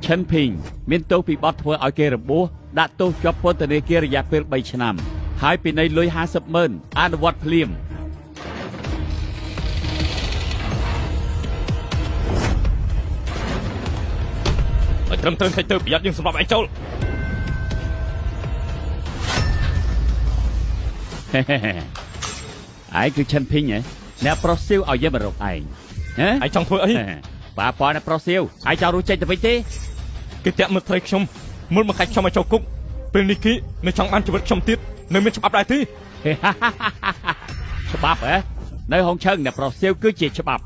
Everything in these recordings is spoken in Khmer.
ឈិនភីងមានទោសពីបទធ្វើឲ្យគេរបួសដាក់ទោសជាប់ពន្ធនាគាររយៈពេល3ឆ្នាំហើយពិន័យលុយ50,000អនុវត្តភ្លាមឲ្យត្រឹមត្រូវទៅប្រយ័ត្នយើងសម្រាប់ឯងចូលឯងគឺឈិនភីងហ៎អ្នកប្រុសសៀវឲ្យយើងមករកឯងហ៎ឯងចង់ធ្វើអីប៉ាប៉ាអ្នកប្រុសសៀវឯងចង់រួចចេញទៅវិញទេគេតាក់មើលត្រីខ្ញុំមុនមកកាច់ខ្ញុំឲ្យចូលគុកពេលនេះគេនៅចង់បានជីវិតខ្ញុំទៀតនៅមានច្បាប់ដែរទេច្បាប់ហ៎នៅហុងឈឹងអ្នកប្រុសសៀវគឺជាច្បាប់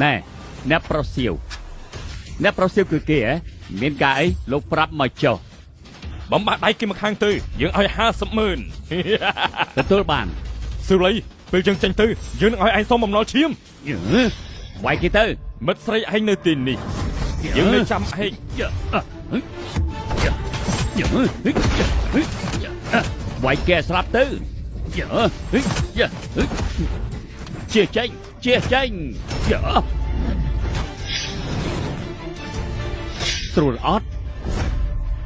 ណែអ្នកប្រុសសៀវគឺគេហ៎មានការអីលោកប្រាប់មកចុះបំបាក់ដៃគេមកខាងទៅយើងឲ្យ50,000ទទួលបានស៊ូលីពេលយើងចេញទៅយើងនឹងឲ្យឯងសុំបំណុលឈាមវាយគេទៅមិត្តស្រីឯងនៅទីនេះយើងនៅចាំឯងវាយគេស្លាប់ទៅជាចេញស្រួលអត់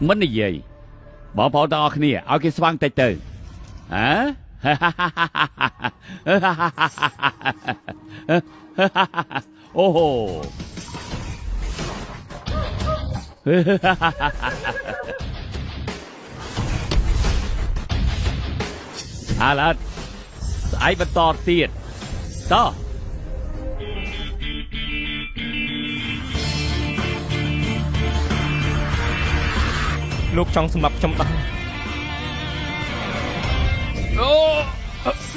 មិននិយាយបងប្អូនទាំងអស់គ្នាឲ្យគេស្វាងតិចទៅហ៎អូហូអាឡាត់ស្អីបន្តទៀតតោះលោកចង់សម្រាប់ខ្ញុំដែរអូ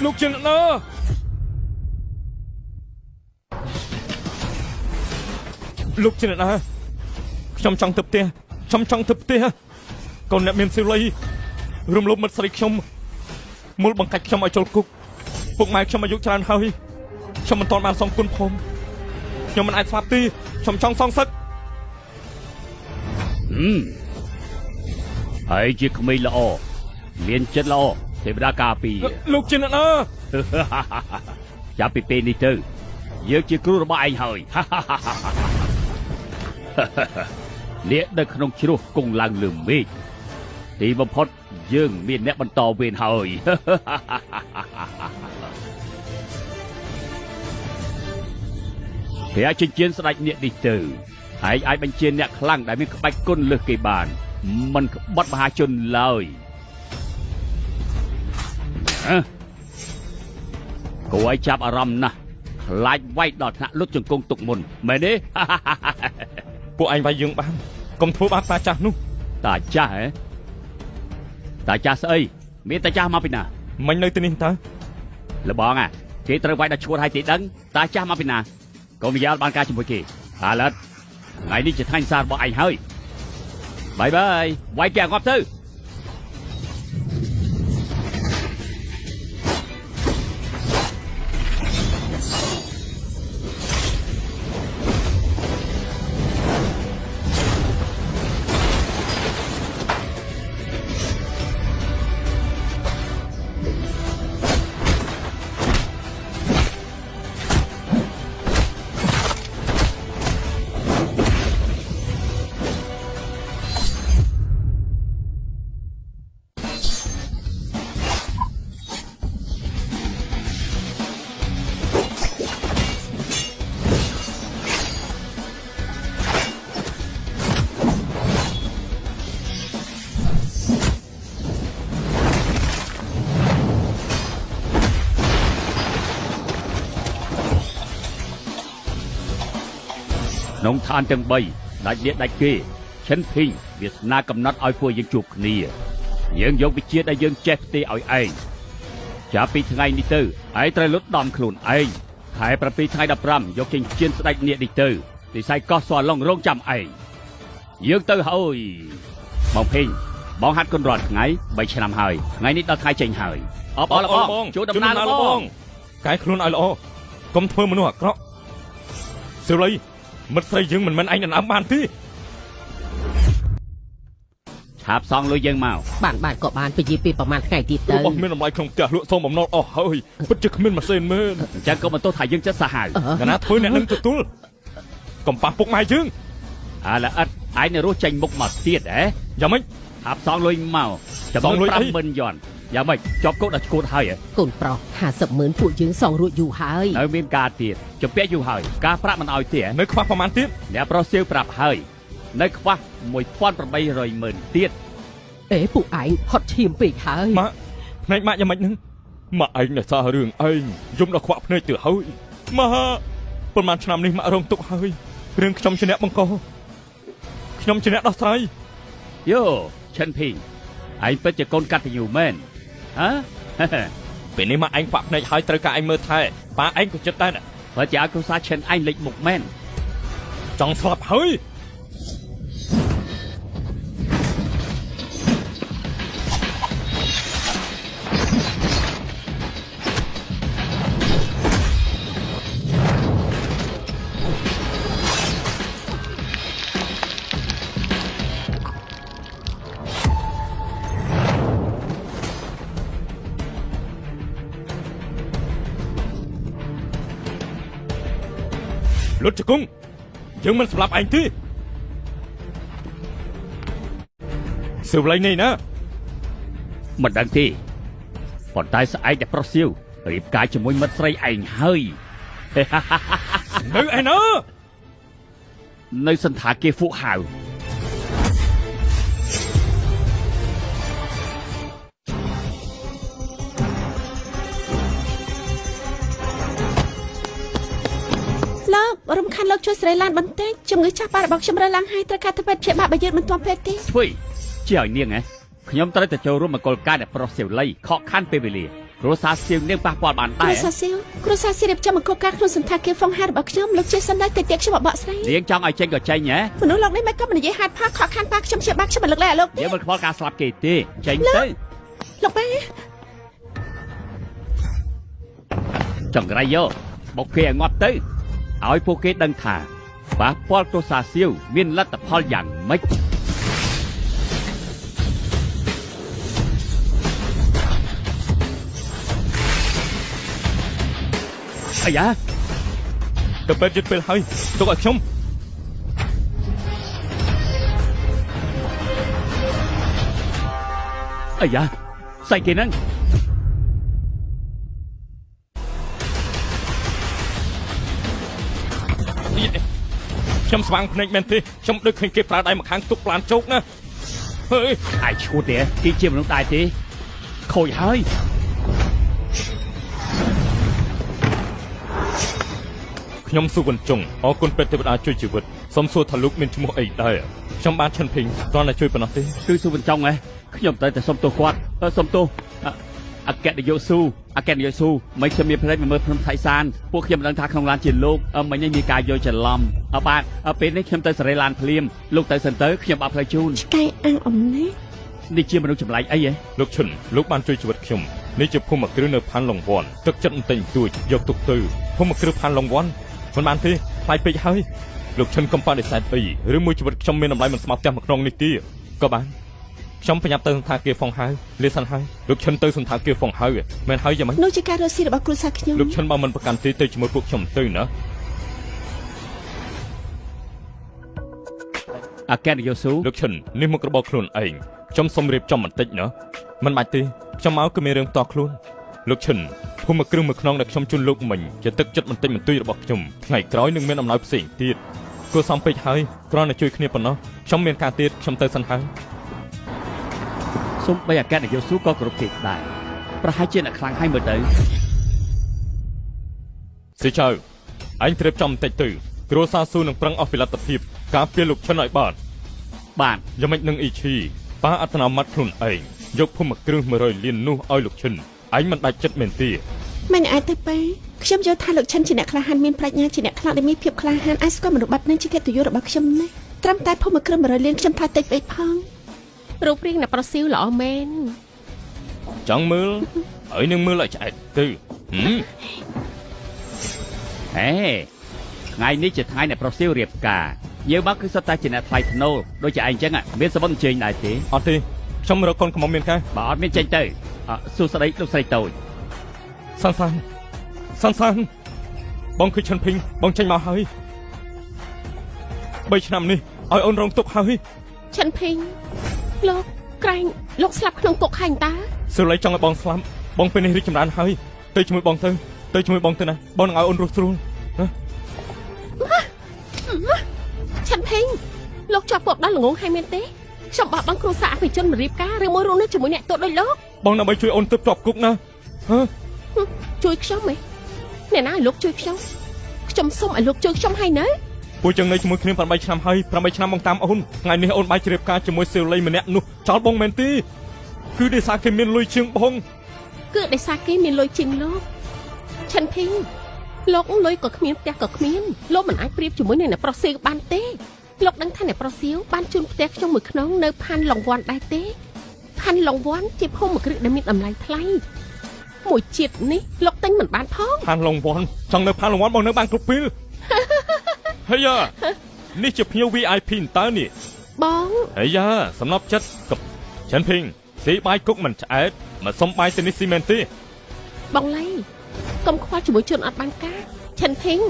លោកជាអ្នកណាលោកជាអ្នកណាខ្ញុំចង់ទៅផ្ទះកូនអ្នកមានស៊ីលីរំលោភមិត្តស្រីខ្ញុំមុលបង្កាច់ខ្ញុំឲ្យចូលគុកពុកម៉ែខ្ញុំអាយុច្រើនហើយខ្ញុំមិនទាន់បានសងគុណផងខ្ញុំមិនអាចស្លាប់ទេខ្ញុំចង់សងសឹកហើយជាក្មេងល្អមានចិត្តល្អទេវតាការពារលោកជាអ្នកណាចាប់ពីពេលនេះទៅយើងជាគ្រូរបស់ឯងហើយលាកនៅក្នុងជ្រោះគង់ឡើងលើមេឃទីបំផុតយើងមានអ្នកបន្តវេនហើយព្រះចិញ្ចៀនស្ដេចនាគនេះទៅឯងអាចបញ្ជាអ្នកខ្លាំងដែលមានក្បាច់គុណលើសគេបានមិនក្បត់មហាជនឡើយគួរឲ្យចាប់អារម្មណ៍ណាស់ខ្លាចវាយដល់ថ្នាក់លុតជង្គង់ទុកមុនមែនទេពួកឯងវាយយើងបានកុំធ្វើបាបតាចាស់នោះតាចាស់ហ៎តាចាស់ស្អីមានតាចាស់មកពីណាមិញនៅទីនេះតើលបងគេត្រូវវាយដល់ឈួតឲ្យទីដឹងតាចាស់មកពីណាកុំនិយាយបានការជាមួយគេអាឡិតថ្ងៃនេះជាថ្ងៃសាររបស់ឯងហើយបាយវាយគេងាប់ទៅក្នុងឋានទាំង3ដាច់លាកដាច់គេឈិនភីងវាសនាកំណត់ឲ្យពួកយើងជួបគ្នាយើងយកវិជាដែលយើងចេះផ្ទេរឲ្យឯងចាប់ពីថ្ងៃនេះទៅឯងត្រូវលុតដំខ្លួនឯងខែ7ថ្ងៃ15យកចិញ្ចៀនស្ដេចនាគនេះទៅទីស័យកោះស្វាឡុងរងចាំឯងយើងទៅហើយបងភីងបងហាត់គុនរាល់ថ្ងៃ3ឆ្នាំហើយថ្ងៃនេះដល់ថ្ងៃចេញហើយអបអរបងជួបដំណើរល្អបងកែខ្លួនឲ្យល្អកុំធ្វើមនុស្សអាក្រក់សិលីមិត្តស្រីយើងមិនមែនឯងដណ្ដើមបានទេឆ ថាបសងលុយយើងមក បានក៏បានពជាពីប្រហែលថ្ងៃទៀតទៅ របស់មានតម្លៃក្នុងផ្ទះលក់សូមបំណុលអស់ហើយពិតជាគ្មានម៉ាស៊ីនមែន អញ្ចឹងក៏បន្ទោសថាយើងចិត្តសាហាវ កាលណាធ្វើអ្នកនឹងទទួលកំប៉ះពុកម៉ែយើង អាឡឥតឯងនៅរស់ចេញមុខមកទៀតហ៎ យ៉ាងម៉េច ថាបសងលុយមកចំ ស នួ ង ន លុយអី 50000យន់យ៉ាងម៉េចជាប់គុកដល់ឈួតហើយហ៎ កូនប្រុស500000ពួកយើងសងរួចយូរហើយ នៅមានការទៀតជំពាក់យូរហើយការប្រាក់មិនអោយទៀត នៅខ្វះប្រមាណទៀត អ្នកប្រុសសៀវប្រាប់ហើយនៅខ្វះ1800,000ទៀត អេពួកឯងហត់ឈាមពេកហើយ ម៉ាក់ភ្នែកម៉ាក់យ៉ាងម៉េចនឹងម៉ាក់ឯងអ្នកសាររឿងឯងយំដល់ខ្វាក់ភ្នែកទៅហើយម៉ាក់ប្រហែលឆ្នាំនេះម៉ាក់រងទុកហើយរឿងខ្ញុំជាអ្នកបង្កខ្ញុំជាអ្នកដោះស្រាយ យោឈិនភីងឯងពិតជាកូនកតញ្ញូមែនហ៎ ពេលនេះម៉ាក់ឯងខ្វាក់ភ្នែកហើយត្រូវការឯងមើលថែប៉ាឯងក៏ចិត្តដែរណា បើជាឲ្យគ្រួសារឈិនឯងលេចមុខមែន ចង់ស្លាប់ហើយលុតជង្គង់យើងមិនសម្លាប់ឯងទេសើវឡៃនេះណា មិនដឹងទេប៉ុន្តែស្អែកតែប្រុសសៀវរៀបការជាមួយមិត្តស្រីឯងហើយ នៅឯណា នៅសន្តាគារហ្វូហៅ លោករំខានលោកជួយស្រីឡានបន្តិចជំងឺចាស់ប៉ារបស់ខ្ញុំរើឡើងហើយត្រូវការទៅពេទ្យព្យាបាលបើយើងមិនទាន់ពេទ្យទេ ធ្វើជាឲ្យនាងហ៎ខ្ញុំត្រូវតែចូលរួមមង្គលការអ្នកប្រុសសៀវលៃខកខានពេលវេលាគ្រួសារសៀវនាងប៉ះពាល់បាន គ្ ដែ រូ រ សាសៀវគ្រូសាសៀវរៀបចំមង្គលការក្នុងសន្តាគារហ្វុងហារបស់ខ្ញុំលោកជាសិនដែរតិចទៀតខ្ញុំមកបកស្រាយ នាងចង់ឲ្យចេញក៏ចេញហ៎ មនុស្សលោកនេះមិនក៏មិននិយាយហេតុផលខកខានប៉ាខ្ញុំព្យាបាលខ្ញុំមិនលើកលែងឲ្យលោកទេ យើងមិនខ្វល់ការស្លាប់គេទេចេញទៅ លោកប៉ា ចង្រៃយកបុកគេឲ្យងាប់ទៅឲ្យពួកគេដឹងថាប៉ះពាល់គ្រួសារសៀវមានលទ្ធផលយ៉ាងម៉េច អាយ៉ា ទៅពេទ្យយឺតពេលហើយទុកឲ្យខ្ញុំ អាយ៉ាស្អីគេហ្នឹង ខ្ញុំស្វាងភ្នែកមែនទេខ្ញុំដូចឃើញគេប្រើដៃម្ខាងទុកប្លានជោគណាហេ អាយឈួតទេគេជាមនុស្សដែរទេខូចហើយ ខ្ញុំសុវណ្ណចុងអរគុណព្រះទេវតាជួយជីវិតសូមសួរថាលោកមានឈ្មោះអីដែរខ្ញុំបានឈិនភីងគ្រាន់តែជួយប៉ុណ្ណោះទេ គឺសុវណ្ណចង់ហ៎ខ្ញុំត្រូវតែសុំទោសគាត់សុំទោសអគ្គនាយកស៊ូមិនខ្ញុំមានភ្នែកមកមើលភ្នំថៃសានពួកខ្ញុំមិនដឹងថាក្នុងឡានជាលោកមិញនេះមានការយល់ច្រឡំបាទពេលនេះខ្ញុំទៅសេរីឡានភ្លាមលោកទៅសិនទៅខ្ញុំអត់ផ្លូវជូន ឆ្កែអាំងអំណេះ នេះជាមនុស្សចម្លែកអីហ៎ លោកឈិនលោកបានជួយជីវិតខ្ញុំនេះជាភូមិគ្រឹះនៅផាន់ឡុងវ័នទឹកចិត្តបន្តិចបន្តួចយកទុកទៅភូមិគ្រឹះផាន់ឡុងវ័នមិនបានទេខ្លាចពេកហើយលោកឈិនកំប៉ានិស័យអីឬមួយជីវិតខ្ញុំមានតម្លៃមិនស្មើផ្ទះមកក្នុងនេះទេក៏បានខ្ញុំប្រញាប់ទៅសន្តាគារហ្វុងហៅលាសិនហើយលោកឈិនទៅសន្តាគារហ្វុងហៅមែនហើយយ៉ាងម៉េច នោះជាការរស់ស៊ីរបស់គ្រួសារខ្ញុំ លោកឈិនបើមិនប្រកាន់ទេទៅជាមួយពួកខ្ញុំទៅណា អគ្គនាយកស៊ូ លោកឈិននេះមករបបខ្លួនឯងខ្ញុំសូមរៀបចំបន្តិចណាមិនបាច់ទេខ្ញុំមកគឺមានរឿងតខ្លួនលោកឈិនភូមិគ្រឹះមួយខ្នងដែលខ្ញុំជូនលោកមិញជាទឹកចិត្តបន្តិចបន្តួចរបស់ខ្ញុំថ្ងៃក្រោយនឹងមានអំណោយផ្សេងទៀតគួរសំពេចហើយគ្រាន់តែជួយគ្នាប៉ុណ្ណោះខ្ញុំមានការទៀតខ្ញុំទៅសិនហើយ សូមបីអគ្គនាយកស៊ូក៏គ្រប់គេដែរប្រហែលជាអ្នកខ្លាំងហើយមើលទៅ សិចៅអញត្រៀមចំបន្តិចទៅគ្រួសារស៊ូនឹងប្រឹងអស់ពីលទ្ធភាពការពារលោកឈិនឲ្យបាន បាទ យ៉ាងម៉េចនឹងអ៊ីឈីប៉ាអត្តនោម័តខ្លួនឯងយកភូមិគ្រឹះ100លាននោះឲ្យលោកឈិនអញមិនដាច់ចិត្តមែនទេ មិនអាចទៅប៉ាខ្ញុំយល់ថាលោកឈិនជាអ្នកក្លាហានមានប្រាជ្ញាជាអ្នកខ្លាំងដែលមានភាពក្លាហានអាចស្គាល់មនុស្សបាត់នឹងជាកិត្តិយសរបស់ខ្ញុំណាស់ត្រឹមតែភូមិគ្រឹះ100លានខ្ញុំថាតិចពេកផង រូបរាងអ្នកប្រុសសៀវល្អមែន ចង់មើលហើយនឹងមើលឲ្យឆ្អែតទៅហឹម ហេថ្ងៃនេះជាថ្ងៃអ្នកប្រុសសៀវរៀបការ យើងមកគឺសុទ្ធតែជាអ្នកថ្លៃថ្នូរដូចជាឯងចឹងមានសបឹងជើញដែរទេ អត់ទេខ្ញុំរកកូនកំមុំមានការ បើអត់មានចេញទៅសួស្ដីលោកស្រីតូច សានសានបងគឺឈិនភីងបងចេញមកហើយ3ឆ្នាំនេះឲ្យអូនរងទុកហើយ ឆិនភីងលោកក្រែងលោកស្លាប់ក្នុងគុកហើយតើ សិលីចង់ឲ្យបងស្លាប់បងពេលនេះរីកចម្រើនហើយទៅជាមួយបងទៅជាមួយបងទៅណាបងនឹងឲ្យអូនរស់ស្រួលណា ឆិនភីងលោកជាប់គុកដល់ល្ងងហើយមែនទេខ្ញុំបោះបង់គ្រួសារអភិជនមករៀបការឬមួយរស់នៅជាមួយអ្នកទោសដូចលោក បងដើម្បីជួយអូនទើបជាប់គុកណាហ៎ ជួយខ្ញុំហ៎អ្នកណាឲ្យលោកជួយខ្ញុំសុំឲ្យលោកជួយខ្ញុំហើយណា ពួកយើងនៅជាមួយគ្នា8ឆ្នាំហើយ8ឆ្នាំបងតាមអូនថ្ងៃនេះអូនបាយជ្រាបការជាមួយសិលីម្នាក់នោះចោលបងមែនទេគឺដោយសារគេមានលុយជាងបង គឺដោយសារគេមានលុយជាងលោកឆិនភីងលោកលុយក៏គ្មានផ្ទះក៏គ្មានលោកមិនអាចប្រៀបជាមួយនឹងអ្នកប្រុសសៀវបានទេលោកដឹងថាអ្នកប្រុសសៀវបានជូនផ្ទះខ្ញុំមួយខ្នងនៅផាន់ឡុងវ៉ាន់ដែរទេផាន់ឡុងវ៉ាន់ជាភូមិគ្រឹះដែលមានតម្លៃថ្លៃមួយជាតិនេះលោកទិញមិនបានផង ផានឡុងវ៉ាន់ចង់នៅផានឡុងវ៉ាន់បងនៅបានគ្រប់ពេលហើយយ៉ានេះជាភ្ញៀវ VIP តើនេះ បង ហើយយ៉ាសំណប់ចិត្តកចិនភីងស៊ីបាយគុកមិនឆ្អែតមកសុំបាយទៅនេះស៊ីមែនទេ បងលៃកុំខ្វល់ជាមួយជនអត់បានការឆិនភីង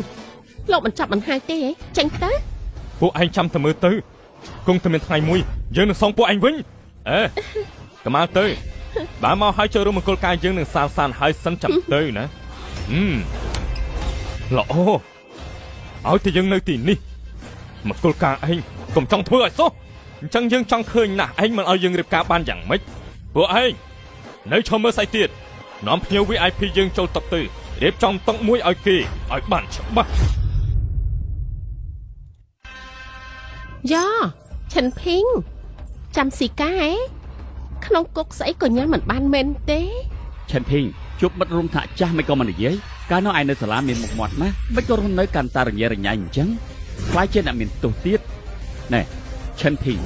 លោកមិនចាប់មិនហាយទេហ៎ចេញទៅ ពួកឯងចាំតែមើលទៅគង់តែមានថ្ងៃមួយយើងនឹងសងពួកឯងវិញអេកុំមកទៅបើមកឲ្យចូលរួមមង្គលការយើងនឹងសានហើយសិនចាំទៅណាល្អឲ្យតែយើងនៅទីនេះមង្គលការឯងកុំចង់ធ្វើឲ្យសោះអញ្ចឹងយើងចង់ឃើញណាស់ឯងមិនឲ្យយើងរៀបការបានយ៉ាងម៉េចពួកឯងនៅឈរមើលស្អីទៀតនាំភ្ញៀវ VIP យើងចូលតុទៅរៀបចំតុមួយឲ្យគេឲ្យបានច្បាស់ យ៉ាឆិនភីងចាំស៊ីកាហ៎ក្នុងគុកស្អីក៏ញ៉ាំមិនបានមែនទេ ឆិនភីងជួបមិត្តរួមថ្នាក់ចាស់មិនក៏មិននិយាយកាលនោះឯងនៅសាលាមានមុខមាត់ណាស់មិនក៏រស់នៅកាន់តែរញ៉េរញ៉ៃអញ្ចឹងខ្លាចជាអ្នកមានទោសទៀតណែឆិនភីង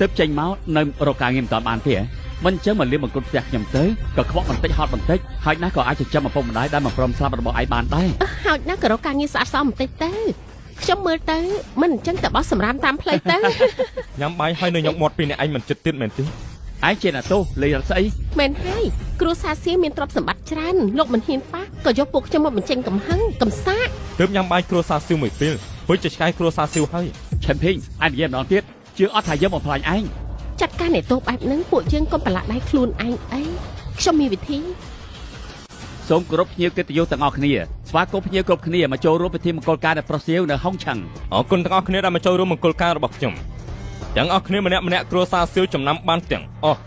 ទៅចេញមកនៅរកការងារមិនតាន់បានទេហ៎មិនអញ្ចឹងមកលៀមបង្គន់ផ្ទះខ្ញុំទៅក៏ខ្វក់បន្តិចហត់បន្តិចហើយណាស់ក៏អាចចិញ្ចឹមឪពុកម្ដាយដែលមកព្រមស្លាប់របស់ឯងបានដែរ ហើយណាស់ក៏រកការងារស្អាតស្អំបន្តិចទៅខ្ញុំមើលទៅមិនអញ្ចឹងតែបោះសម្រាមតាមផ្លូវទៅ ញ៉ាំបាយហើយនៅញ៉ុកមាត់ពីអ្នកឯងមិនចិត្តទៀតមែនទេ ឯងជាអ្នកទោសលេងរត់ស្អី មែនហើយគ្រួសារសៀមានទ្រព្យសម្បត្តិច្រើនលោកមិនហ៊ានប៉ះក៏យកពួកខ្ញុំមកបញ្ចេញកំហឹងកំសាក ទើបញ៉ាំបាយគ្រួសារស៊ីវមួយពេលព្រោះជាឆ្កែគ្រួសារស៊ីវហើយ ឆិនភីងឯងនិយាយម្ដងទៀតជឿអត់ថាយើងបំផ្លាញឯង ចាត់ការអ្នកទោសបែបហ្នឹងពួកយើងកុំប្រឡាក់ដៃខ្លួនឯងអីខ្ញុំមានវិធី សូមគោរពភ្ញៀវកិត្តិយសទាំងអស់គ្នាស្វាគមន៍ភ្ញៀវគ្រប់គ្នាមកចូលរួមពិធីមង្គលការនៅប្រុសសៀវនៅហុងឆឹង អរគុណទាំងអស់គ្នាដែលមកចូលរួមមង្គលការរបស់ខ្ញុំទាំងអស់គ្នាម្នាក់គ្រួសារស៊ីវចំណាំបានទាំងអស់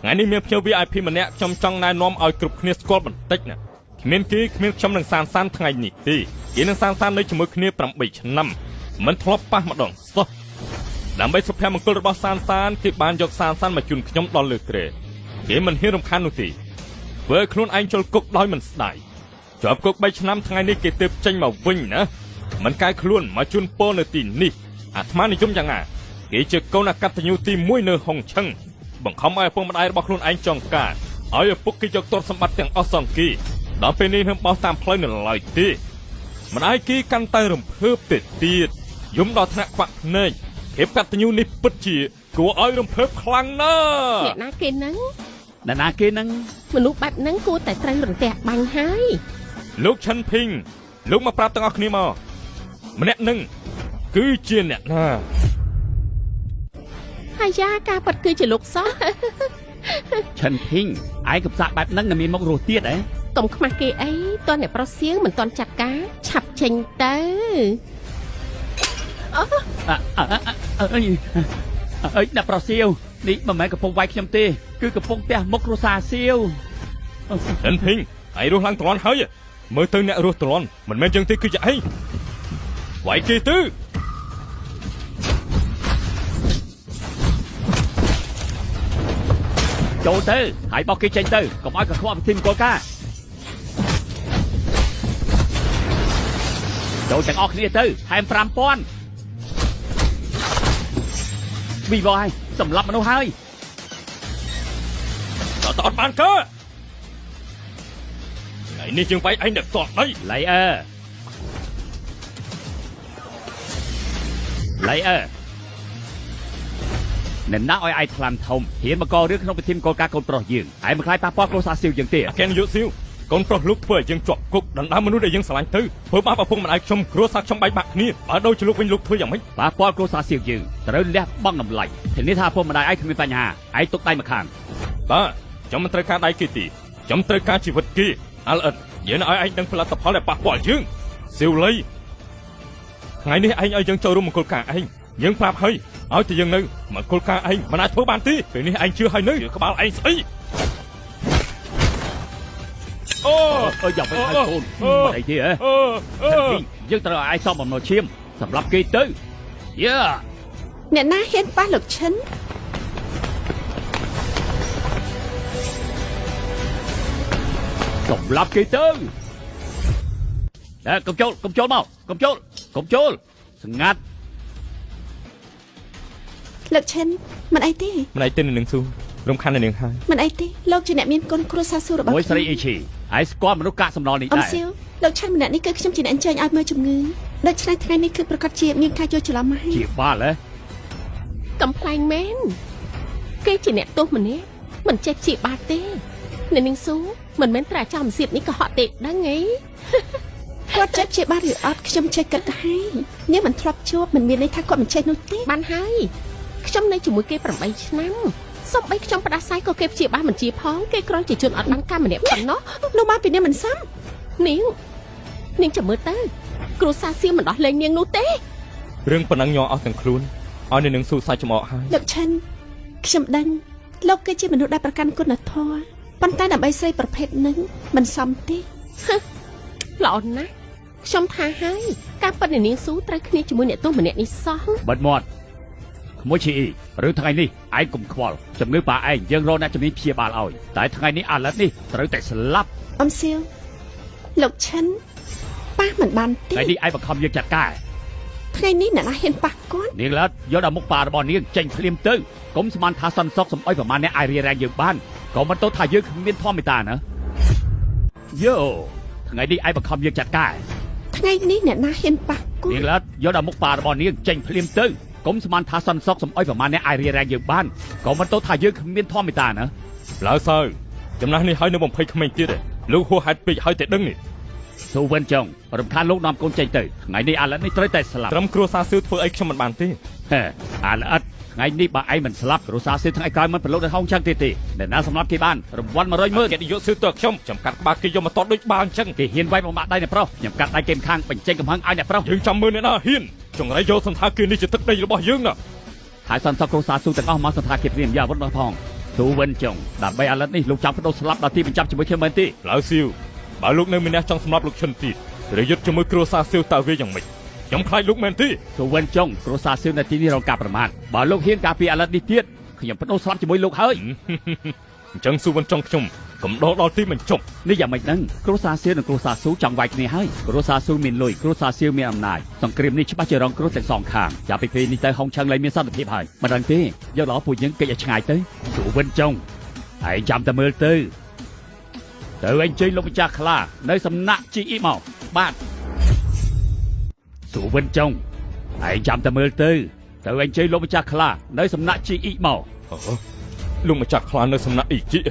ថ្ងៃនេះមានភ្ញៀវ VIP ម្នាក់ខ្ញុំចង់ណែនាំឲ្យគ្រប់គ្នាស្គាល់បន្តិចណាគ្មានគេគ្មានខ្ញុំនឹងសានថ្ងៃនេះទេគេនឹងសាននៅជាមួយគ្នា8ឆ្នាំមិនធ្លាប់ប៉ះម្ដងសោះដើម្បីសុភមង្គលរបស់សានគេបានយកសានមកជូនខ្ញុំដល់លើគ្រែគេមិនហ៊ានរំខាននោះទេធ្វើឲ្យខ្លួនឯងចូលគុកដោយមិនស្ដាយជាប់គុក3ឆ្នាំថ្ងៃនេះគេទើបចេញមកវិញណាមិនកែខ្លួនមកជូនពរនៅទីនេះអាត្មានិយមយ៉ាងណាគេជាកូនអកតញ្ញូទី1នៅហុងឆឹងបង្ខំឲ្យឪពុកម្ដាយរបស់ខ្លួនឯងចង់ការឲ្យឪពុកគេយកទ្រព្យសម្បត្តិទាំងអស់សងគេដល់ពេលនេះនឹងបោះតាមផ្លូវនៅឡើយទេម្ដាយគេកាន់តែរំភើបទៅទៀតយំដល់ថ្នាក់ខ្វាក់ភ្នែកភាពកតញ្ញូនេះពិតជាគួរឲ្យរំភើបខ្លាំងណាស់ អ្នកណាគេហ្នឹង អ្នកណាគេហ្នឹង មនុស្សបែបហ្នឹងគួរតែត្រូវរន្ទះបាញ់ហើយ លោកឆិនភីងលោកមកប្រាប់ទាំងអស់គ្នាមកម្នាក់នឹងគឺជាអ្នកណា ហើយយ៉ាការប៉ັດគឺជាលោកសោះ ឆិនភីងឯងកំសាកបែបហ្នឹងនឹងមានមុខរស់ទៀតហ៎ កុំខ្មាស់គេអីតើអ្នកប្រុសសៀងមិនតន់ចាត់ការឆាប់ចេញទៅ អើយអ្នកប្រុសសៀវនេះមិនមែនកំពុងវាយខ្ញុំទេគឺកំពុងផ្ទះមុខគ្រួសារសៀវ ឆិនភីងឯងរស់ឡើងត្រន់ហើយមើលទៅអ្នករស់ត្រន់មិនមែនចឹងទេគឺជាឯងវាយគេទៅ ចូលទៅហើយបោះគេចេញទៅកុំឲ្យកខ្វក់ពិធីមង្គលការចូលទាំងអស់គ្នាទៅថែម 5000 វិវហើយសម្លាប់មនុស្សហើយ តើអត់បានកើថ្ងៃនេះយើងវាយឯងដល់តោះដី ឡៃអើ ឡៃអើអ្នកណាឲ្យឯងថ្លាមធំហ៊ានមកករឿងក្នុងពិធីមង្គលការកូនប្រុសយើងឯងមិនខ្លាចប៉ះពាល់គ្រួសារសៀវយើងទេ កែនយុសៀវកូនប្រុសលោកធ្វើឲ្យយើងជាប់គុកដណ្ដើមមនុស្សដែលយើងស្រឡាញ់ទៅធ្វើបាបឪពុកម្ដាយខ្ញុំគ្រួសារខ្ញុំបែកបាក់គ្នាបើដូចជាលោកវិញលោកធ្វើយ៉ាងម៉េច ប៉ះពាល់គ្រួសារសៀវយើងត្រូវលះបង់តម្លៃធានាថាឪពុកម្ដាយឯងគ្មានបញ្ហាឯងទុកដៃម្ខាង បាទខ្ញុំមិនត្រូវការដៃគេទេខ្ញុំត្រូវការជីវិតគេអលអិនយើងឲ្យឯងដឹងផលិតផលដែលប៉ះពាល់យើងសៀវលីថ្ងៃនេះឯងឲ្យយើងចូលរួមមង្គលការឯងយើងប្រាប់ហើយឲ្យតែយើងនៅមង្គលការឯងមិនអាចធ្វើបានទេពេលនេះឯងជឿហើយនៅក្បាលឯងស្អីអូ អើយ៉ាងមិនហើយកូនមិនអីទេហ៎យើងត្រូវឲ្យឯងសមបំណុលឈាមសម្រាប់គេទៅយ៉ា អ្នកណាហ៊ានប៉ះលោកឈិន សម្រាប់គេទៅកុំចូលមកកុំចូលស្ងាត់ លោកឈិនមិនអីទេ មិនអីទេនឹងស៊ូរំខាននៅនាងហើយ មិនអីទេលោកជាអ្នកមានកូនគ្រួសារសួររបស់ មួយស្រីអ៊ីឈីឯងស្គាល់មនុស្សកាកសំណល់នេះ អ៊ំ ដែរ សៀវលោកឈិនម្នាក់នេះគឺខ្ញុំជាអ្នកអញ្ជើញឲ្យមើលជំងឺដូច្នេះថ្ងៃនេះគឺប្រកាសជាមានការយល់ច្រឡំហើយ ជាបាលហ៎ កំ pl ែងមែនគេជាអ្នកទោសម្នាក់មិនចេះជាបាទេអ្នកនាងស៊ូមិនមែនត្រាចាំសៀបនេះក៏ហត់ទេដឹងអី គាត់ចេះជាបាឬអត់ខ្ញុំចេះគិតហើយនេះមិនធ្លាប់ជួបមិនមានន័យថាគាត់មិនចេះនោះទេ បានហើយខ្ញុំនៅជាមួយគេ8ឆ្នាំសូម្បីខ្ញុំផ្ដាសាយក៏គេព្យាបាលមិនជាផងគេគ្រាន់ជាជនអត់បានកម្មម្នាក់ប៉ុណ្ណោះ នោះមកពីនេះមិនសម នាងចាំមើលទៅគ្រូសាសៀមមិនដោះលែងនាងនោះទេ រឿងប៉ុណ្ណឹងញ័រអស់ទាំងខ្លួនឲ្យនៅនឹងស៊ូសាច់ចំអកហើយ លោកឈិនខ្ញុំដឹងលោកគឺជាមនុស្សដែលប្រកាន់គុណធម៌ប៉ុន្តែដើម្បីស្រីប្រភេទនឹងមិនសមទេ ល្អណាស់ខ្ញុំថាហើយការប៉ັດនាងស៊ូត្រូវគ្នាជាមួយអ្នកទោសម្នាក់នេះសោះ បិទមាត់ក្មួយឈីអ៊ីឬថ្ងៃនេះឯងកុំខ្វល់ជំងឺប៉ាឯងយើងរកអ្នកជំនាញព្យាបាលឲ្យតែថ្ងៃនេះអាឡិតនេះត្រូវតែស្លាប់ អ៊ំសៀវលោកឈិនប៉ះមិនបានទេ ថ្ងៃនេះឯងបង្ខំយើងចាត់ការ ថ្ងៃនេះអ្នកណាហ៊ានប៉ះគាត់ នាងឡិតយកដល់មុខប៉ារបស់នាងចេញភ្លាមទៅកុំស្មានថាសន្តិសុខសំអុយប្រមាណអ្នកអាចរៀបរែងយើងបានក៏មិនទៅថាយើងគ្មានធម៌មេត្តាណាយោថ្ងៃនេះឯងបង្ខំយើងចាត់ការ ថ្ងៃនេះអ្នកណាហ៊ានប៉ះគាត់ នាងឡិតយកដល់មុខប៉ារបស់នាងចេញភ្លាមទៅកុំស្មានថាសន្តិសុខសំអុយប្រមាណអ្នកអាចរៀបរែងយើងបានក៏មិនទៅថាយើងគ្មានធម៌មេត្តាណា ឡើយសើចំណាស់នេះហើយនៅបំភ័យក្មេងទៀតលោកហួសហេតុពេកហើយតែដឹងនេះ ស៊ូវិនចុងរំខានលោកនាំកូនចេញទៅថ្ងៃនេះអាឡិតនេះត្រូវតែស្លាប់ ត្រឹមគ្រួសារស៊ឺធ្វើអីខ្ញុំមិនបានទេ ហេអាឡិតថ្ងៃនេះបើឯងមិនស្លាប់គ្រួសារស៊ឺថ្ងៃក្រោយមិនប្រឡូកនៅហោងចឹងទេអ្នកណាសម្លាប់គេបានរង្វាន់100ម៉ឺន គេយកស៊ឺទៅខ្ញុំចំកាត់ក្បាលគេយកមកតតដូចបាអញ្ចឹង គេហ៊ានវាយបំបាក់ដៃអ្នកប្រុសខ្ញុំកាត់ដៃគេម្ខាងបញ្ចេញកំហឹងឲ្យអ្នកប្រុស យើងចាំមើលអ្នកណាហ៊ានចង្រៃយកសន្តាគារនេះជាទឹកដីរបស់យើងណា ហើយសន្តិសុខគ្រួសារស៊ូទាំងអស់មកសន្តាគារព្រាមយ៉ាវុធរបស់ផងស៊ូវិនចុងដើម្បីអាឡិតនេះលោកចាំបដូរស្លាប់ដល់ទីបញ្ចប់ជាមួយខ្ញុំមែនទេ ឡើយស៊ីវបើលោកនៅមានអ្នកចង់សម្លាប់លោកឈិនទៀតឬយុទ្ធជាមួយគ្រួសារស៊ីវតើវាយ៉ាងម៉េចខ្ញុំខ្លាចលោកមែនទេ ស៊ូវិនចុងគ្រួសារស៊ូនៅទីនេះរងការប្រមាថបើលោកហ៊ានការពារអាឡិតនេះទៀតខ្ញុំបដូរស្លាប់ជាមួយលោកហើយ អញ្ចឹងស៊ូវិនចង់ខ្ញុំកំដរដល់ទីបញ្ចប់ នេះយ៉ាងម៉េចហ្នឹងគ្រួសារស៊ូនិងគ្រួសារស៊ូចង់វាយគ្នាហើយគ្រួសារស៊ូមានលុយគ្រួសារស៊ូមានអំណាចសង្គ្រាមនេះច្បាស់ជារងគ្រោះទាំងសងខាងចាប់ពីពេលនេះទៅហុងឆឹងលែងមានសន្តិភាពហើយមិនដឹងទេយកដល់ពួកយើងកិច្ចឲ្យឆ្ងាយទៅស៊ូវិនចុងហើយចាំតែមើលទៅអញ្ជើញលោកម្ចាស់ខ្លានៅសំណាក់ជីអ៊ីមកបាទស៊ូវិនចុងហើយចាំតែមើលទៅអញ្ជើញលោកម្ចាស់ខ្លានៅសំណាក់ជីអ៊ីមក លោកម្ចាស់ខ្លានៅសំណាក់អ៊ីជី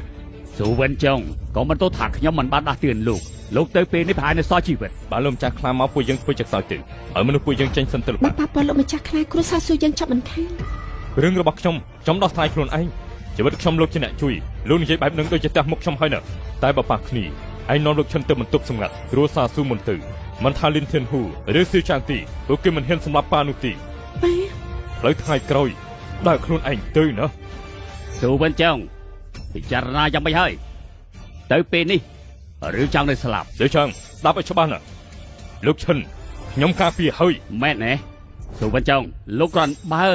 ស៊ូវិនចុងក៏មិនទៅថាខ្ញុំមិនបានដាស់តឿនលោកទៅពេលនេះប្រហែលនៅសល់ជីវិត បើលោកម្ចាស់ខ្លាមកពួកយើងធ្វើចុកសោយទៅឲ្យមនុស្សពួកយើងចេញសិនទៅ បាត់ប៉ះពាល់លោកម្ចាស់ខ្លាគ្រួសារស៊ូយើងចាប់មិនខាន រឿងរបស់ខ្ញុំដោះស្រាយខ្លួនឯងជីវិតខ្ញុំលោកជាអ្នកជួយលោកនិយាយបែបនឹងដូចជាផ្ទះមុខខ្ញុំហើយណាតែបើប៉ះគ្នាឯងនាំលោកឈិនទៅបន្ទប់សម្ងាត់គ្រួសារស៊ូមុនទៅមិនថាលីនធានហ៊ូឬស៊ីចាងទីពួកគេមិនហ៊ានសម្លាប់ប៉ានោះទេ ប៉ា ផ្លូវថ្ងៃក្រោយដើរខ្លួនឯងទៅណា ស៊ូវិនចុងពិចារណាយ៉ាងម៉េចហើយទៅពេលនេះឬចង់នៅស្លាប់ ស៊ីចាងស្ដាប់ឲ្យច្បាស់ណាលោកឈិនខ្ញុំការពារហើយ មែនទេស៊ូវិនចុងលោកគ្រាន់បើ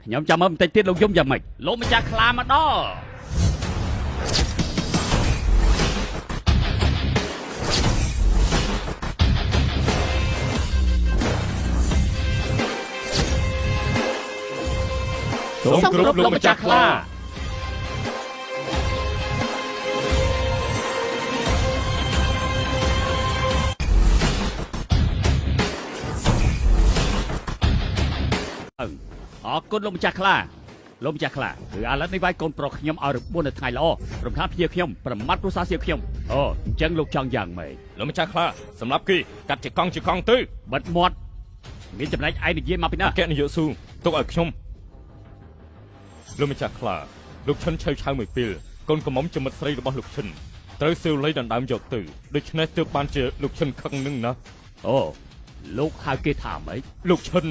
ខ្ញុំចាំមើលបន្តិចទៀតលោកយំយ៉ាងម៉េចលោកម្ចាស់ខ្លាមកដល់ សូមគោរពលោកម្ចាស់ខ្លា អរគុណលោកម្ចាស់ខ្លាលោកម្ចាស់ខ្លាគឺឥឡូវនេះវាយកូនប្រុសខ្ញុំឲ្យរបួសនៅថ្ងៃល្អរំខានភ្ញាខ្ញុំប្រមាត់គ្រួសារសៀវខ្ញុំអូអញ្ចឹងលោកចង់យ៉ាងម៉េច លោកម្ចាស់ខ្លាសម្រាប់គេកាត់ជាកង់ទៅ បិទមាត់មានចំណែកឯងនិយាយមកពីណា អគ្គនាយកស៊ូទុកឲ្យខ្ញុំលោកម្ចាស់ខ្លាលោកឈិនឆៅឆៅមួយពេលកូនកំមុំជាមិត្តស្រីរបស់លោកឈិនត្រូវសៀវលៃដណ្ដើមយកទៅដូច្នេះទើបបានជាលោកឈិនខឹងនឹងណា អូលោកហៅគេថាម៉េច លោកឈិន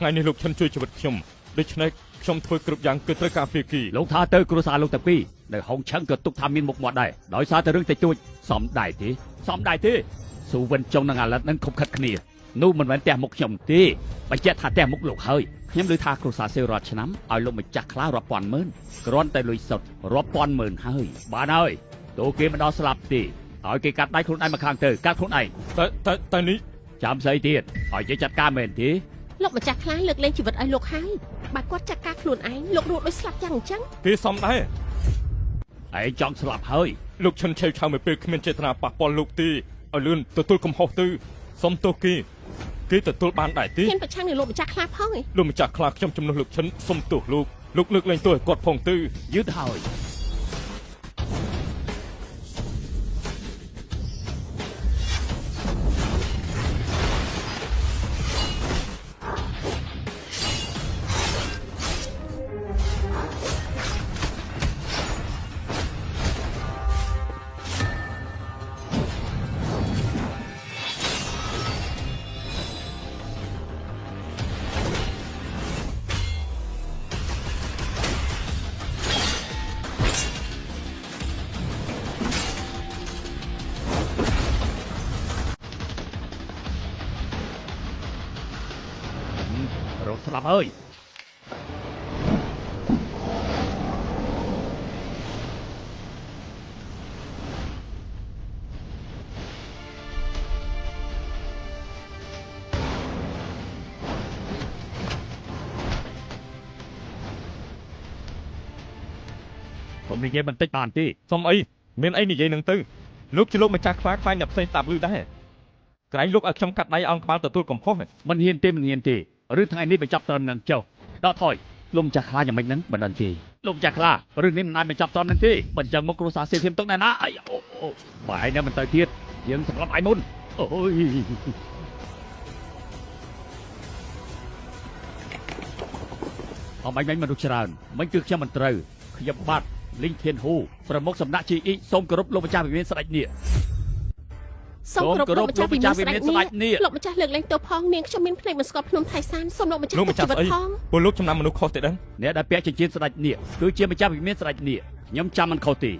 ថ្ងៃនេះលោកឈិនជួយជីវិតខ្ញុំដូច្នេះខ្ញុំធ្វើគ្រប់យ៉ាងគឺត្រូវការពារគី លោកថាទៅគ្រួសារលោកតាពីរនៅហុងឆឹងក៏ទុកថាមានមុខមាត់ដែរដោយសារតែរឿងតិចតួចសំដែរទេស៊ូវិនចុងនឹងអាឡិតនឹងខុបខិតគ្នានោះមិនមែនផ្ទះមុខខ្ញុំទេបញ្ជាក់ថាផ្ទះមុខលោកហើយខ្ញុំលើថាគ្រួសារសេវរាល់ឆ្នាំឲ្យលោកម្ចាស់ខ្លារាប់ពាន់ម៉ឺនគ្រាន់តែលុយសុទ្ធរាប់ពាន់ម៉ឺនហើយបានហើយតើគេមិនដល់ស្លាប់ទេឲ្យគេកាត់ដៃខ្លួនឯងមកខាងទៅកាត់ខ្លួនឯង តែនេះ ចាំស្អីទៀតឲ្យគេចាត់ការមែនទេ លោកម្ចាស់ខ្លាលើកលែងជីវិតឲ្យលោកហើយបើគាត់ចាត់ការខ្លួនឯងលោករស់ដូចស្លាប់យ៉ាងអញ្ចឹង គេសំដែរ ឯងចង់ស្លាប់ហើយ លោកឈិនឆៅឆៅមួយពេលគ្មានចេតនាប៉ះពាល់លោកទេឲ្យលឿនទទួលកំហុសទៅសុំទោសគេទទួលបានដែរទេ ហ៊ានប្រឆាំងនឹងលោកម្ចាស់ខ្លាផងឯង លោកម្ចាស់ខ្លាខ្ញុំជំនួសលោកឈិនសុំទោសលោកលើកលែងទោសឲ្យគាត់ផងទៅ យឺតហើយរត់ស្លាប់ហើយ ผมនិយាយបន្តិចបានទេ សុំអីមានអីនិយាយនឹងទៅលោកជាលោកម្ចាស់ខ្លាខ្លាញ់អ្នកផ្សេងស្ដាប់ឮដែរក្រែងលោកឲ្យខ្ញុំកាត់ដៃអោនក្បាលទទួលកំហុស មិនហ៊ានទេឬថ្ងៃនេះបញ្ចប់ត្រឹមនឹងចុះដល់ថយលោកម្ចាស់ខ្លាយ៉ាងម៉េចហ្នឹងមិនដឹងទេលោកម្ចាស់ខ្លារឿងនេះមិនអាចបញ្ចប់ត្រឹមនឹងទេបញ្ចឹងមកគ្រួសារសេភាពទុកណែណាអីអូបាយនៅមិនទៅទៀតយើងសម្រាប់ឯមុនអូយអមមិនមនុស្សច្រើនមិនគឺខ្ញុំមិនត្រូវខ្ញុំបាត់លីងធានហ៊ូប្រមុខសំណាក់ជីអ៊ីសូមគោរពលោកម្ចាស់វិមានស្ដេចនេះ សូមគោរពលោកម្ចាស់វិមានស្ដេចនេះលោកម្ចាស់លើកលែងទោសផងនាងខ្ញុំមានភ្នែកមិនស្គាល់ភ្នំថៃសានសូមលោកម្ចាស់ទុកជីវិតផង ពលលោកចំណាំមនុស្សខុសទេដឹង អ្នកដែលពាក់ចិញ្ចៀនស្ដេចនេះគឺជាម្ចាស់វិមានស្ដេចនេះខ្ញុំចាំមិនខុសទេ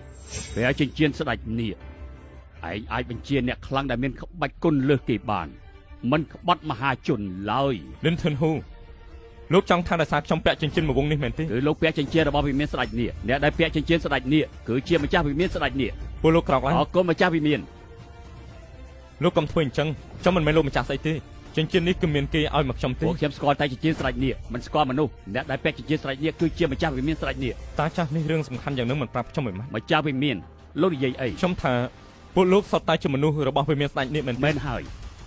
ពាក់ចិញ្ចៀនស្ដេចនេះឯងអាចបញ្ជាអ្នកខ្លាំងដែលមានក្បាច់គុណលើសគេបានមិនក្បត់មហាជនឡើយ លិនធិនហ៊ូលោកចង់ថាដោយសារខ្ញុំពាក់ចិញ្ចៀនមួយវងនេះមែនទេ គឺលោកពាក់ចិញ្ចៀនរបស់វិមានស្ដេចនេះអ្នកដែលពាក់ចិញ្ចៀនស្ដេចនេះគឺជាម្ចាស់វិមានស្ដេចនេះ ពលលោកក្រោកឡើង អរគុណម្ចាស់វិមាន លោកកុំធ្វើអញ្ចឹងខ្ញុំមិនមែនលោកម្ចាស់ស្អីទេចិញ្ចៀននេះគឺមានគេឲ្យមកខ្ញុំទេ ពួកខ្ញុំស្គាល់តែចិញ្ចៀនស្ដេចនេះមិនស្គាល់មនុស្សអ្នកដែលពាក់ចិញ្ចៀនស្ដេចនេះគឺជាម្ចាស់វិមានស្ដេចនេះ តាចាស់នេះរឿងសំខាន់យ៉ាងនឹងមិនប្រាប់ខ្ញុំមិន ម្ចាស់វិមានលោកនិយាយអី ខ្ញុំថាពលលោកសតតែជាមនុស្សរបស់វិមានស្ដេចនេះមែនទេ មែនហើយ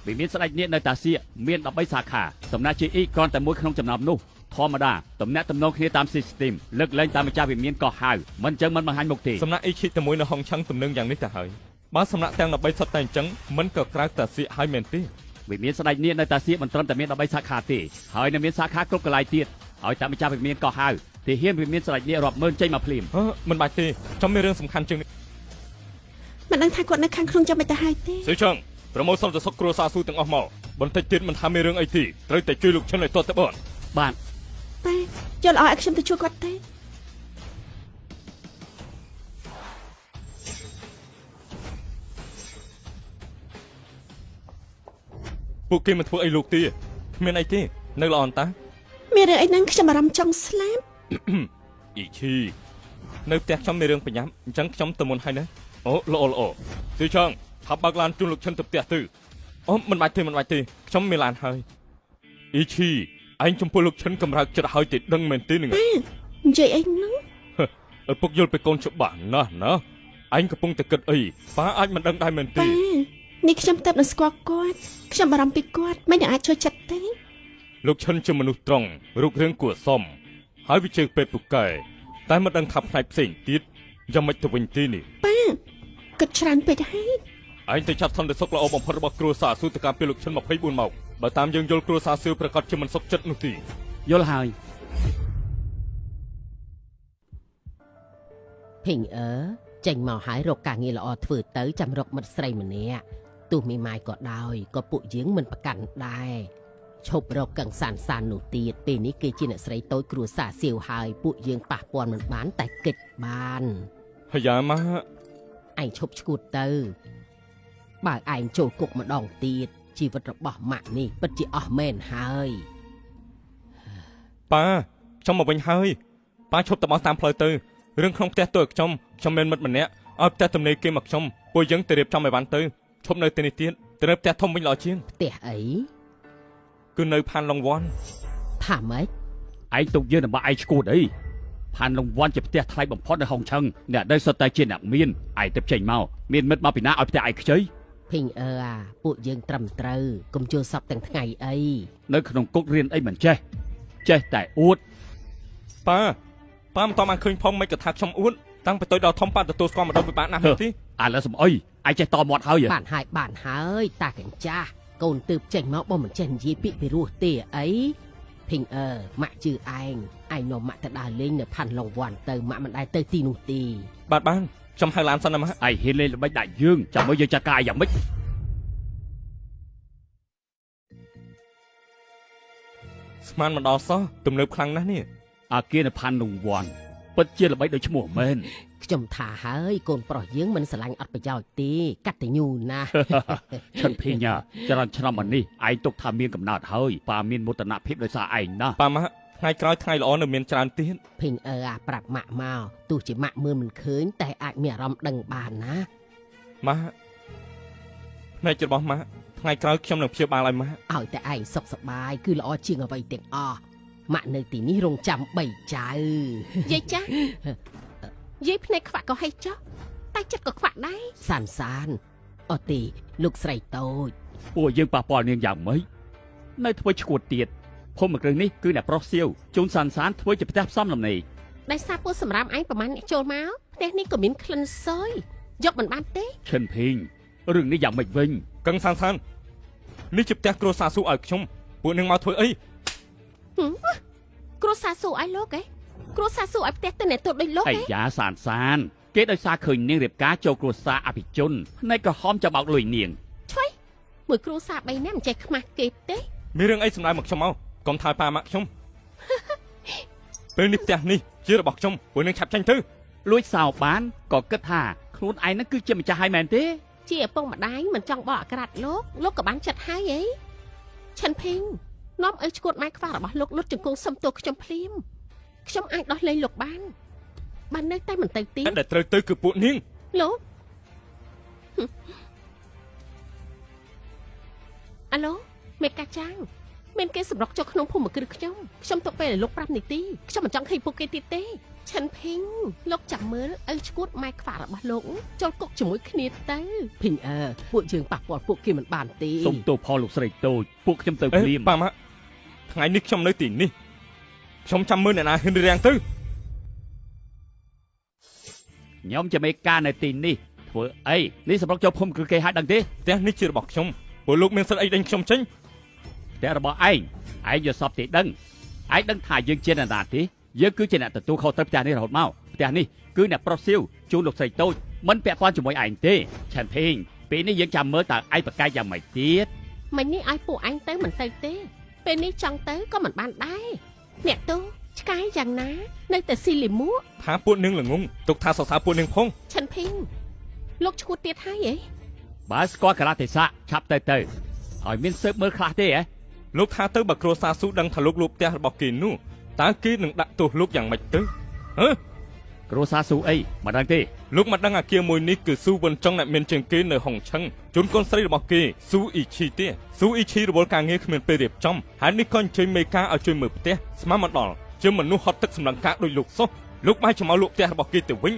វិមានស្ដេចនេះនៅតាសៀកមាន13សាខាសំណាក់ជាអ៊ីគ្រាន់តែមួយក្នុងចំណោមនោះធម្មតាតំណាក់តំណងគ្នាតាម system លើកលែងតាមម្ចាស់វិមានក៏ហៅមិនអញ្ចឹងមិនបង្ហាញមុខទេ សំណាក់អ៊ីឈីតែមួយនៅហុងឆឹងទំនឹងយ៉ាងនេះទៅហើយបើសំណាក់ទាំង13សុទ្ធតែអញ្ចឹងមិនក៏ក្រៅតាសៀកហើយមែនទេ វិមានស្ដេចនេះនៅតាសៀកមិនត្រឹមតែមាន13សាខាទេហើយនៅមានសាខាគ្រប់កន្លែងទៀតឲ្យតែម្ចាស់វិមានក៏ហៅទាហានវិមានស្ដេចនេះរាប់ម៉ឺនចេញមកភ្លាម មិនបាច់ទេខ្ញុំមានរឿងសំខាន់ជាងនេះ មិនដឹងថាគាត់នៅខាងក្នុងចាំមិនទៅហើយទេ ស៊ឺឆឹងប្រមូលសុំទៅសុខគ្រួសារស៊ូទាំងអស់មកបន្តិចទៀតមិនថាមានរឿងអីទេត្រូវតែជួយលោកឈិនឲ្យទាត់ទៅបាន បាទ តែយកល្អឲ្យខ្ញុំទៅជួយគាត់ទេ ពួកគេមិនធ្វើអីលោកទេគ្មានអីទេនៅល្អអន្តតា មានរឿងអីហ្នឹងខ្ញុំអារម្មណ៍ចង់ស្លាប់ អ៊ីឈីនៅផ្ទះខ្ញុំមានរឿងប្រញាប់អញ្ចឹងខ្ញុំទៅមុនហើយណាអូល្អស៊ឺឆឹងថាបើកឡានជូនលោកឈិនទៅផ្ទះទៅអូមិនបាច់ទេខ្ញុំមានឡានហើយអ៊ីឈីឯងចំពោះលោកឈិនកម្រើកចិត្តហើយទេដឹងមែនទេនឹង និយាយអីហ្នឹង ឪពុកយល់ពីកូនច្បាស់ណាស់ណាឯងកំពុងតែគិតអីប៉ាអាចមិនដឹងដែរមែនទេ នេះខ្ញុំទៅនឹងស្គាល់គាត់ខ្ញុំបារម្ភពីគាត់មិនអាចជួយចិត្តទេ យ លោកឈិនជាមនុស្សត្រង់រូបរាងគួរសមហើយវាជើងពេទ្យពូកែតែមិនដឹងថាផ្នែកផ្សេងទៀតយ៉ាងម៉េចទៅវិញទេនេះ ប៉ាគិតច្រើនពេកហើយ ឯងទៅចាប់សន្តិសុខល្អបំផុតរបស់គ្រួសារស៊ូទៅការពីលោកឈិន24ម៉ោងបើតាមយើងយល់គ្រួសារស៊ូប្រកាសជាមិនសុខចិត្តនោះទេ យល់ហើយ ភីងចេញមកហើយរកការងារល្អធ្វើទៅចាំរកមិត្តស្រីម្នាក់ទោះមីម៉ាយក៏ដោយក៏ពួកយើងមិនប្រកាន់ដែរឈប់រកកឹងសានសាននោះទៀតពេលនេះគេជាអ្នកស្រីតូចគ្រួសារសៀវហើយពួកយើងប៉ះពាល់មិនបានតែគិតបាន ហើយយ៉ាម៉ា ឯងឈប់ឈួតទៅបើឯងចូលគុកម្ដងទៀតជីវិតរបស់ម៉ាក់នេះពិតជាអស់មែនហើយ ប៉ាខ្ញុំមកវិញហើយប៉ាឈប់ទៅបោះតាមផ្លូវទៅរឿងក្នុងផ្ទះទៅឲ្យខ្ញុំមានមិត្តម្នាក់ឲ្យផ្ទះទំនេរគេមកខ្ញុំពួកយើងទៅរៀបចំឲ្យបានទៅឈប់នៅទីនេះទៀតទៅនៅផ្ទះធំវិញល្អជាង ផ្ទះអី គឺនៅផានឡុងវ៉ាន់ ថាម៉េច ឯងទុកយើងដើម្បីឯងឈួតអីផានលងវ៉ាន់ជាផ្ទះថ្លៃបំផុតនៅហុងឆឹងអ្នកដែលសុទ្ធតែជាអ្នកមានឯងទៅចេញមកមានមិត្តមកពីណាឲ្យផ្ទះឯងខ្ចី ភីងពួកយើងត្រឹមត្រូវកុំជួលសពទាំងថ្ងៃអី នៅក្នុងគុករៀនអីមិនចេះតែអួត ប៉ាមិនតបានឃើញផងមិនក៏ថាខ្ញុំអួតតាំងពីតូចដល់ធំប៉ាទទួលស្គាល់ម្ដងពិបាកណាស់ទេ ឥឡូវសំអុយឯងចេះតមាត់ហើយ បានហើយតាកញ្ចាស់កូនទើបចេញមកបើមិនចេះនិយាយពាក្យពីរោះទេអីភីងម៉ាក់ជឿឯងនាំម៉ាក់ទៅដើរលេងនៅផាន់ឡុងវ៉ាន់ទៅម៉ាក់មិនដែរទៅទីនោះទេ បានខ្ញុំហៅឡានសិនណាម៉ាក់ ឯងហ៊ានលេងល្បិចដាក់យើងចាំមើលយើងចាត់ការយ៉ាងម៉េច ស្មានមិនដល់សោះទំនើបខ្លាំងណាស់នេះ អាគារនៅផានលងវ៉ាន់ពិតជាល្បិចដោយឈ្មោះមែន ខ្ញុំថាហើយកូនប្រុសយើងមិនស្រឡាញ់អត់ប្រយោជន៍ទេកតញ្ញូណាស់ ឈិនភីញ៉ាច្រើនឆ្នាំមកនេះឯងទុកថាមានកំណត់ហើយប៉ាមានមោទនភាពដោយសារឯងណា ប៉ាម៉ាក់ថ្ងៃក្រោយថ្ងៃល្អនៅមានច្រើនទៀត ភីងប្រាប់ម៉ាក់មកទោះជាម៉ាក់មើលមិនឃើញតែអាចមានអារម្មណ៍ដឹងបានណា ម៉ាក់ផ្នែករបស់ម៉ាក់ថ្ងៃក្រោយខ្ញុំនឹងព្យាបាលឲ្យម៉ាក់ ឲ្យតែឯងសុខសប្បាយគឺល្អជាងអ្វីទាំងអស់ម៉ាក់នៅទីនេះរងចាំ3ចៅ យាយចាស់យាយភ្នែកខ្វាក់ក៏ហេះចុះតែចិត្តក៏ខ្វាក់ដែរ សានអត់ទេលោកស្រីតូច ពួកយើងប៉ះពាល់នាងយ៉ាងម៉េចនៅធ្វើឈួតទៀតភូមិគ្រឿងនេះគឺអ្នកប្រុសសៀវជូនសានធ្វើជាផ្ទះផ្សំលំនៃ ដោយសារពួកសម្រាប់ឯងប្រហែលអ្នកចូលមកផ្ទះនេះក៏មានក្លិនសយយកមិនបានទេ ឈិនភីងរឿងនេះយ៉ាងម៉េចវិញ កឹងសាននេះជាផ្ទះគ្រួសារស៊ូឲ្យខ្ញុំពួកនឹងមកធ្វើអី គ្រួសារស៊ូឲ្យលោកគ្រួសារស៊ូឲ្យផ្ទះទៅអ្នកទូតដូចលោក អាយ៉ាសានគេដោយសារឃើញនាងរៀបការចូលគ្រួសារអភិជនផ្នែកក្រហមចាំបោកលុយនាង ឆ្វេមួយគ្រួសារ3នាក់មិនចេះខ្មាស់គេទេ មានរឿងអីសម្ដៅមកខ្ញុំមកកុំថើប៉ាម៉ាក់ខ្ញុំ ពេលនេះផ្ទះនេះជារបស់ខ្ញុំពួកនឹងឆាប់ចាញ់ទៅ លួចសោបានក៏គិតថាខ្លួនឯងនឹងគឺជាម្ចាស់ហើយមែនទេ ជាឪពុកម្ដាយមិនចង់បកអាក្រាតលោកក៏បានចិត្តហើយឈិនភីងនាំឲ្យឈួតម៉ែខ្វះរបស់លោកលុតជង្គង់សុំទោសខ្ញុំភ្លាមខ្ញុំអាចដោះលែងលោកបាននៅតែមិនទៅទី ដែលត្រូវទៅគឺពួកនាង លោកអាឡូមេកាចាងមានគេសម្រុកចូលក្នុងភូមិគ្រឹះខ្ញុំទុកពេលឲ្យលោក5នាទីខ្ញុំមិនចង់ឃើញពួកគេទៀតទេឈិនភីងលោកចាំមើលឲ្យឈួតម៉ែខ្វះរបស់លោកចូលគុកជាមួយគ្នាទៅ ភីងពួកយើងប៉ះពាល់ពួកគេមិនបានទេ សុំទោសផលលោកស្រីតូចពួកខ្ញុំទៅភ្លាម ប៉ាម៉ាក់ថ្ងៃនេះខ្ញុំនៅទីនេះខ្ញុំចាំមើលអ្នកណាហ៊ានរាំងទៅ ខ្ញុំជាមេការនៅទីនេះធ្វើអីនេះសម្រាប់ចូលភូមិគឺគេហៅដឹងទេ ផ្ទះនេះជារបស់ខ្ញុំពួកលោកមានសិទ្ធិអីដេញខ្ញុំចេញ ផ្ទះរបស់ឯងយកសពទេដឹងឯងដឹងថាយើងជាអ្នកណាទេយើងគឺជាអ្នកទទួលខុសត្រូវផ្ទះនេះរហូតមកផ្ទះនេះគឺអ្នកប្រុសសៀវជូនលោកស្រីតូចមិនពាក់ព័ន្ធជាមួយឯងទេឆានភេងពេលនេះយើងចាំមើលតើឯងប្រកែកយ៉ាងម៉េចទៀត មិញនេះឲ្យពួកអញទៅមិនទៅទេពេលនេះចង់ទៅក៏មិនបានដែរអ្នកទោឆ្កែយ៉ាងណានៅតែស៊ីលីមួក ថាពួកនឹងល្ងងទុកថាសរសើរពួកនឹងផង ឈិនភីងលោកឈួតទៀតហើយបើស្គាល់កាលៈទេសៈឆាប់ទៅឲ្យមានស៊ើបមើលខ្លះទេហ៎ លោកថាទៅបើគ្រួសារស៊ូដឹងថាលោកលួចផ្ទះរបស់គេនោះតើគេនឹងដាក់ទោសលោកយ៉ាងម៉េចទៅហ៎ គ្រួសារស៊ូអីមិនដឹងទេ លោកមិនដឹងអាគារមួយនេះគឺស៊ូវិនចុងអ្នកមានជាងគេនៅហុងឆឹងជូនកូនស្រីរបស់គេស៊ូអ៊ីឈីទេស៊ូអ៊ីឈីរវល់ការងារគ្មានពេលរៀបចំហើយនេះក៏អញ្ជើញមេការឲ្យជួយមើលផ្ទះស្មានមកដល់ជាមនុស្សហត់ទឹកសម្លឹងការដោយលោកសោះលោកបែរចំមកលក់ផ្ទះរបស់គេទៅវិញ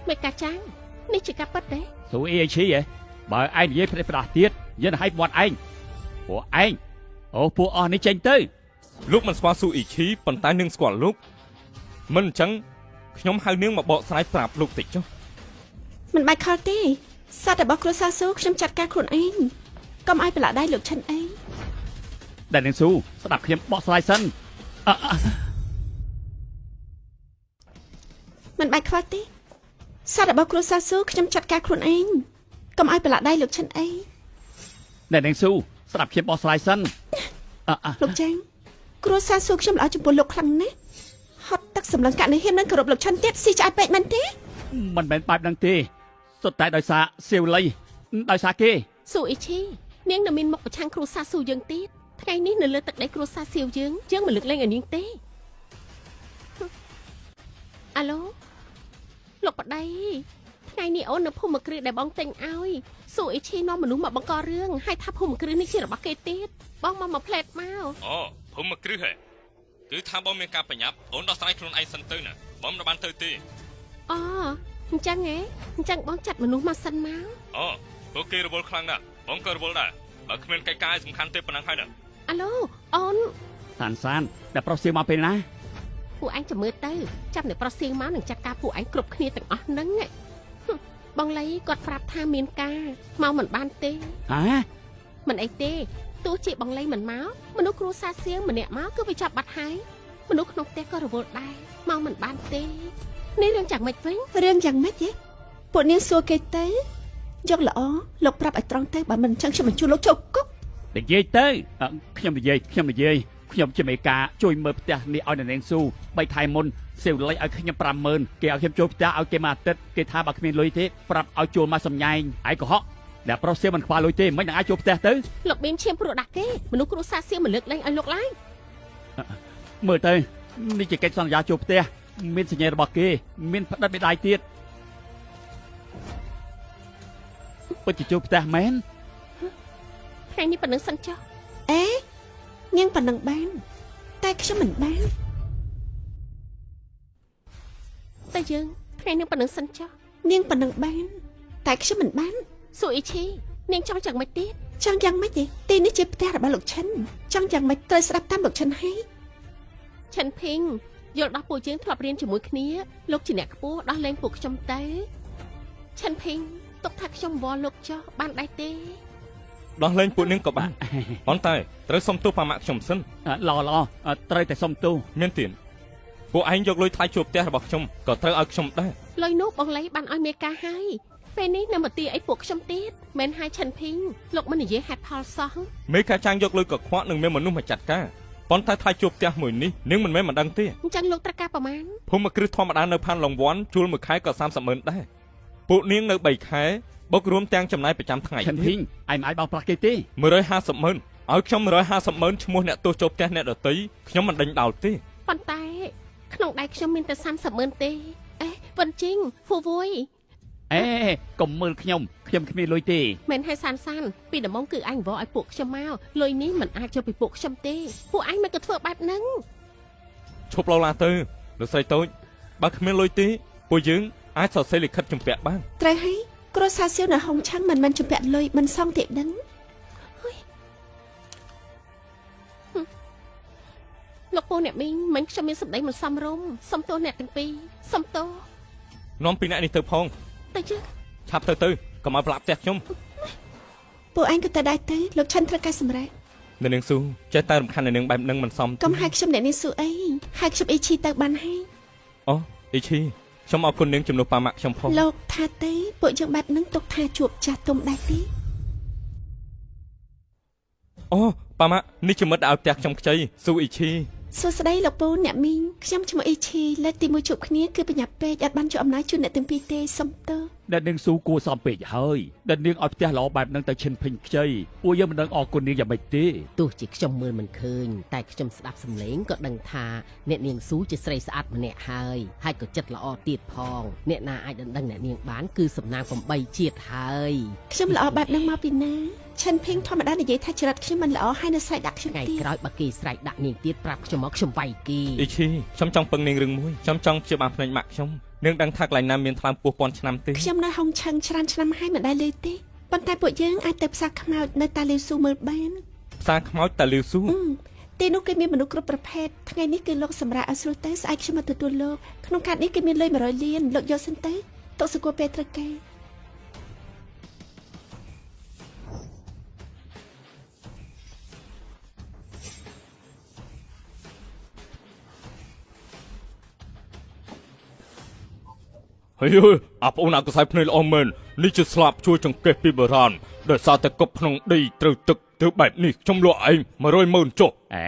មេកាចាងនេះជាការពិតទេ ស៊ូអីឈីហ៎បើឯងនិយាយផ្ដេសផ្ដាស់ទៀតយើងឲ្យមាត់ឯងពួកឯងអូពួកអស់នេះចេញទៅ លោកមិនស្គាល់ស៊ូអ៊ីឈីប៉ុន្តែនាងស្គាល់លោកមិនអញ្ចឹងខ្ញុំហៅនាងមកបកស្រាយប្រាប់លោកតិចចុះ មិនបាច់ខលទេសត្វរបស់គ្រួសារស៊ូខ្ញុំចាត់ការខ្លួនឯងកុំឲ្យប្រឡាក់ដៃលោកឈិនអី ដែលនាងស៊ូស្ដាប់ខ្ញុំបកស្រាយសិន មិនបាច់ខ្វល់ទេសត្វរបស់គ្រួសារស៊ូខ្ញុំចាត់ការខ្លួនឯងកុំឲ្យប្រឡាក់ដៃលោកឈិនអី ដែលនាងស៊ូស្ដាប់ខ្ញុំបកស្រាយសិន លោកចាងគ្រួសារស៊ូខ្ញុំល្អចំពោះលោកខ្លាំងណាស់ហត់ទឹកសម្លឹងកាក់នេះហ៊ាននឹងគោរពលោកឈិនទៀតស៊ីឆ្អែតពេកមែនទេ មិនមែនបែបហ្នឹងទេសុទ្ធតែដោយសារសៀវលីដោយសារគេ ស៊ូអ៊ីឈីនាងនៅមានមុខប្រឆាំងគ្រួសារស៊ូយើងទៀតថ្ងៃនេះនៅលើទឹកដីគ្រួសារសៀវយើងមិនលើកលែងឲ្យនាងទេអាឡូលោកប្តីថ្ងៃនេះអូននៅភូមិគ្រឹះដែលបងទិញឲ្យស៊ូអ៊ីឈីនាំមនុស្សមកបង្ករឿងហើយថាភូមិគ្រឹះនេះជារបស់គេទៀតបងមកផ្លែតមក អូភូមិគ្រឹះហ៎គឺថាបងមានការបញ្ញាប់អូនដោះស្រាយខ្លួនឯងសិនទៅណាបងមិនបានទៅទេ អូអញ្ចឹងហ៎អញ្ចឹងបងចាត់មនុស្សមកសិនមក អូពួកគេរវល់ខ្លាំងណាស់បងក៏រវល់ដែរបើគ្មានកិច្ចការសំខាន់ទេប៉ុណ្ណឹងហើយណា អាឡូអូន សានដែលប្រុសសៀវមកពេលណា ពួកឯងចាំមើលទៅចាប់អ្នកប្រុសសៀងមកនឹងចាត់ការពួកឯងគ្រប់គ្នាទាំងអស់ហ្នឹងបងលីគាត់ប្រាប់ថាមានការមកមិនបានទេ ហ៎ មិនអីទេទោះជាបងលីមិនមកមនុស្សគ្រួសារសៀងម្នាក់មកគឺវាចាប់បាត់ហើយមនុស្សក្នុងផ្ទះក៏រវល់ដែរមកមិនបានទេនេះរឿងយ៉ាងម៉េចវិញ រឿងយ៉ាងម៉េចទេពួកនាងសួរគេទៅយកល្អលោកប្រាប់ឲ្យត្រង់ទៅបើមិនអញ្ចឹងខ្ញុំបញ្ជូនលោកចូលគុក និយាយទៅខ្ញុំនិយាយខ្ញុំជាមេការជួយមើលផ្ទះនេះឲ្យនៅនាងស៊ូ3ខែមុនសៀវលីឲ្យខ្ញុំ 50000 គេឲ្យខ្ញុំចូលផ្ទះឲ្យគេមួយអាទិត្យគេថាបើគ្មានលុយទេប្រាប់ឲ្យចូលមកសម្ញែងឯកុហកដែលប្រុសសៀវមិនខ្វល់លុយទេមិននឹងអាចចូលផ្ទះទៅ លោកមានឈាមព្រោះដាក់គេមនុស្សគ្រួសារសៀងមិនលើកលែងឲ្យលោកឡើយ មើលទៅនេះជាកិច្ចសន្យាចូលផ្ទះមានសញ្ញារបស់គេមានផ្ដិតមេដាយទៀតពិតជាចូលផ្ទះមែន ថ្ងៃនេះប៉ុណ្្នឹងសិនចុះ អេនាងប៉ុណ្ណឹងបានតែខ្ញុំមិនបាន តែយើងថ្ងៃនេះប៉ុណ្្នឹងសិនចុះ នាងប៉ុណ្ណឹងបានតែខ្ញុំមិនបាន ស៊ូអ៊ីឈីនាងចង់យ៉ាងម៉េចទៀត ចង់យ៉ាងម៉េចទេទីនេះជាផ្ទះរបស់លោកឈិនចង់យ៉ាងម៉េចត្រូវស្ដាប់តាមលោកឈិនហើយ ឆិនភីងយល់ដល់ពួកយើងធ្លាប់រៀនជាមួយគ្នាលោកជាអ្នកខ្ពស់ដោះលែងពួកខ្ញុំទៅឆិនភីងទុកថាខ្ញុំវល់លោកចុះបានដែរទេ ដោះលែងពួកនាងក៏បានប៉ុន្តែត្រូវសុំទោសប៉ាម៉ាក់ខ្ញុំសិន ល្អត្រូវតែសុំទោស មានទៀតពួកឯងយកលុយថ្លៃជួលផ្ទះរបស់ខ្ញុំក៏ត្រូវឲ្យខ្ញុំដែរ លុយនោះបងលីបានឲ្យមេការហើយពេលនេះនៅមកទីអីពួកខ្ញុំទៀតមិនហើយឆិនភីងលោកមិននិយាយហេតុផលសោះ មេការចាងយកលុយកខ្វក់នឹងមានមនុស្សមកចាត់ការប៉ុន្តែថ្លៃជួលផ្ទះមួយនេះនាងមិនមែនមិនដឹងទេ អញ្ចឹងលោកត្រូវការប្រមាណ ភូមិគ្រឹះធម្មតានៅផានឡុងវ័នជួលមួយខែក៏300,000ដែរពួកនាងនៅ3ខែបុករួមទាំងចំណាយប្រចាំថ្ងៃ ឆិនភីងឯងមិនអាចបោកប្រាស់គេទេ 150,000ឲ្យខ្ញុំ150,000ឈ្មោះអ្នកទោសចូលផ្ទះអ្នកដទៃខ្ញុំមិនដេញដោលទេ ប៉ុន្តែក្នុងដៃខ្ញុំមានតែ30,000ទេអេវិនជីងហ្វូវយ អេកុំមើលខ្ញុំគ្មានលុយទេ មិនហើយសានពីដំបងគឺអញវល់ឲ្យពួកខ្ញុំមកលុយនេះមិនអាចយកពីពួកខ្ញុំទេពួកអញមិនក៏ធ្វើបែបហ្នឹង ឈប់ឡូឡាទៅលោកស្រីតូចបើគ្មានលុយទេពួកយើងអាចសរសេរលិខិតជំពាក់បាន ត្រូវហើយគ្រួសារសៀវនៅហុងឆាំងមិនមែនជំពាក់លុយមិនសងទេដឹង លោកពូអ្នកមីងមិញខ្ញុំមានសម្ដីមិនសមរម្យសុំទោសអ្នកទាំងពីរសុំទោស នាំពីអ្នកនេះទៅផង ទៅជឿ ឆាប់ទៅកុំឲ្យប្រឡាក់ផ្ទះខ្ញុំ ពួកឯងក៏ទៅដែរទៅលោកឈិនត្រូវកែសម្រេច នៅនាងស៊ូចេះតែរំខាននៅនាងបែបនឹងមិនសម កុំហៅខ្ញុំអ្នកនេះស៊ូអីហៅខ្ញុំអ៊ីឈីទៅបានហើយ អូអ៊ីឈីខ្ញុំអរគុណនាងជំនួសប៉ាម៉ាក់ខ្ញុំផង លោកថាទេពួកយើងបែបហ្នឹងទុកថាជួបចាស់ទុំដែរទេ អូប៉ាម៉ាក់នេះជាមិត្តដែលឲ្យផ្ទះខ្ញុំខ្ចីស៊ូអ៊ីឈី សួស្តីលោកពូអ្នកមីងខ្ញុំឈ្មោះអ៊ីឈីលើកទី1ជួបគ្នាគឺបញ្ញាពេកអត់បានជួបអំណាចជួនអ្នកទាំងពីរទេសុំទោស ដែលនាងស៊ូគួរសមពេកហើយដែលនាងឲ្យផ្ទះល្អបែបហ្នឹងទៅឈិនភីងខ្ចីពួកយើងមិនដឹងអរគុណនាងយ៉ាងម៉េចទេ ទោះជាខ្ញុំមើលមិនឃើញតែខ្ញុំស្ដាប់សំឡេងក៏ដឹងថាអ្នកនាងស៊ូជាស្រីស្អាតម្នាក់ហើយក៏ចិត្តល្អទៀតផងអ្នកណាអាចដណ្ដឹងអ្នកនាងបានគឺសំណាង8ជាតិហើយ ខ្ញុំល្អបែបហ្នឹងមកពីណាឈិនភីងធម្មតានិយាយថាចរិតខ្ញុំមិនល្អហើយនៅស្រែកដាក់ខ្ញុំ ថ្ងៃ ទៀត ក្រោយបើគេស្រែកដាក់នាងទៀតប្រាប់ខ្ញុំមកខ្ញុំវាយគេ អ៊ីឈីខ្ញុំចង់ពឹងនាងរឿងមួយខ្ញុំចង់ព្យាបាលភ្នែកម៉ាក់ខ្ញុំនាងដឹងថាកន្លែងណាមានថ្លើមពោះពាន់ឆ្នាំទេ ខ្ញុំនៅហុងឆឹងច្រើនឆ្នាំហើយមិនដែលលឺទេប៉ុន្តែពួកយើងអាចទៅផ្សារខ្មោចនៅតាលីស៊ូមើលបាន ផ្សារខ្មោចតាលីវស៊ូ ទីនោះគេមានមនុស្សគ្រប់ប្រភេទថ្ងៃនេះគឺលោកសម្រាប់ឲ្យស្រួលទៅស្អែកខ្ញុំមកទទួលលោកក្នុងកាតនេះគេមានលុយ100លានលោកយកសិនទៅទុកសួរពេលត្រូវការ ហើយអាប្អូនអកសាយភ្នែកល្អមែននេះជាស្លាប់ជួយចង្កេះពីបុរាណដោយសារតែកប់ក្នុងដីត្រូវទឹកទៅបែបនេះខ្ញុំលក់ឯង100,000ចុះ អេ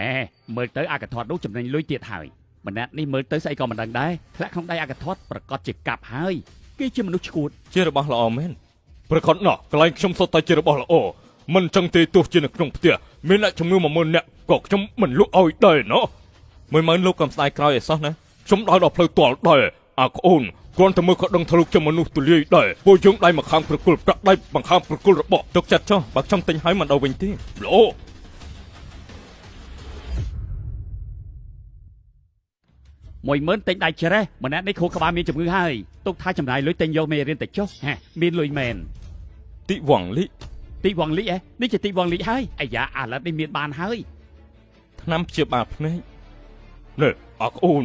មើលទៅអាកធាត់នោះចំណេញលុយទៀតហើយម្នាក់នេះមើលទៅស្អីក៏មិនដឹងដែរធ្លាក់ក្នុងដៃអាកធាត់ប្រកាសជាកាប់ហើយគេជាមនុស្សឈួត ជារបស់ល្អមែនប្រកាសណាស់កន្លែងខ្ញុំសុទ្ធតែជារបស់ល្អមិនចឹងទេទោះជានៅក្នុងផ្ទះមានអ្នកជំងឺ10000នាក់ក៏ខ្ញុំមិនលក់ឲ្យដែរណោះ10000លោកកំស្ដាយក្រោយឲ្យសោះណាខ្ញុំដល់ដល់ផ្លូវទាល់ដែរអាក្អូនគាត់ទៅមើលក៏ដឹងថាលោកជាមនុស្សទូលាយដែរពួកយើងដៃមកខាងប្រគល់ប្រាក់ដៃមកខាងប្រគល់របស់ទុកចិត្តចុះបើខ្ញុំទិញឲ្យមិនដល់វិញទេល្អ 10000ទិញដៃច្រេះម្នាក់នេះខួរក្បាលមានជំងឺហើយទុកថាចំណាយលុយទិញយកមេរៀនទៅចុះមានលុយមែន ទីវងលី ទីវងលីនេះជាទីវងលីហើយអាយ៉ាអាឡិតនេះមានបានហើយ ថ្នាំព្យាបាលភ្នែកនេះអាក្អូន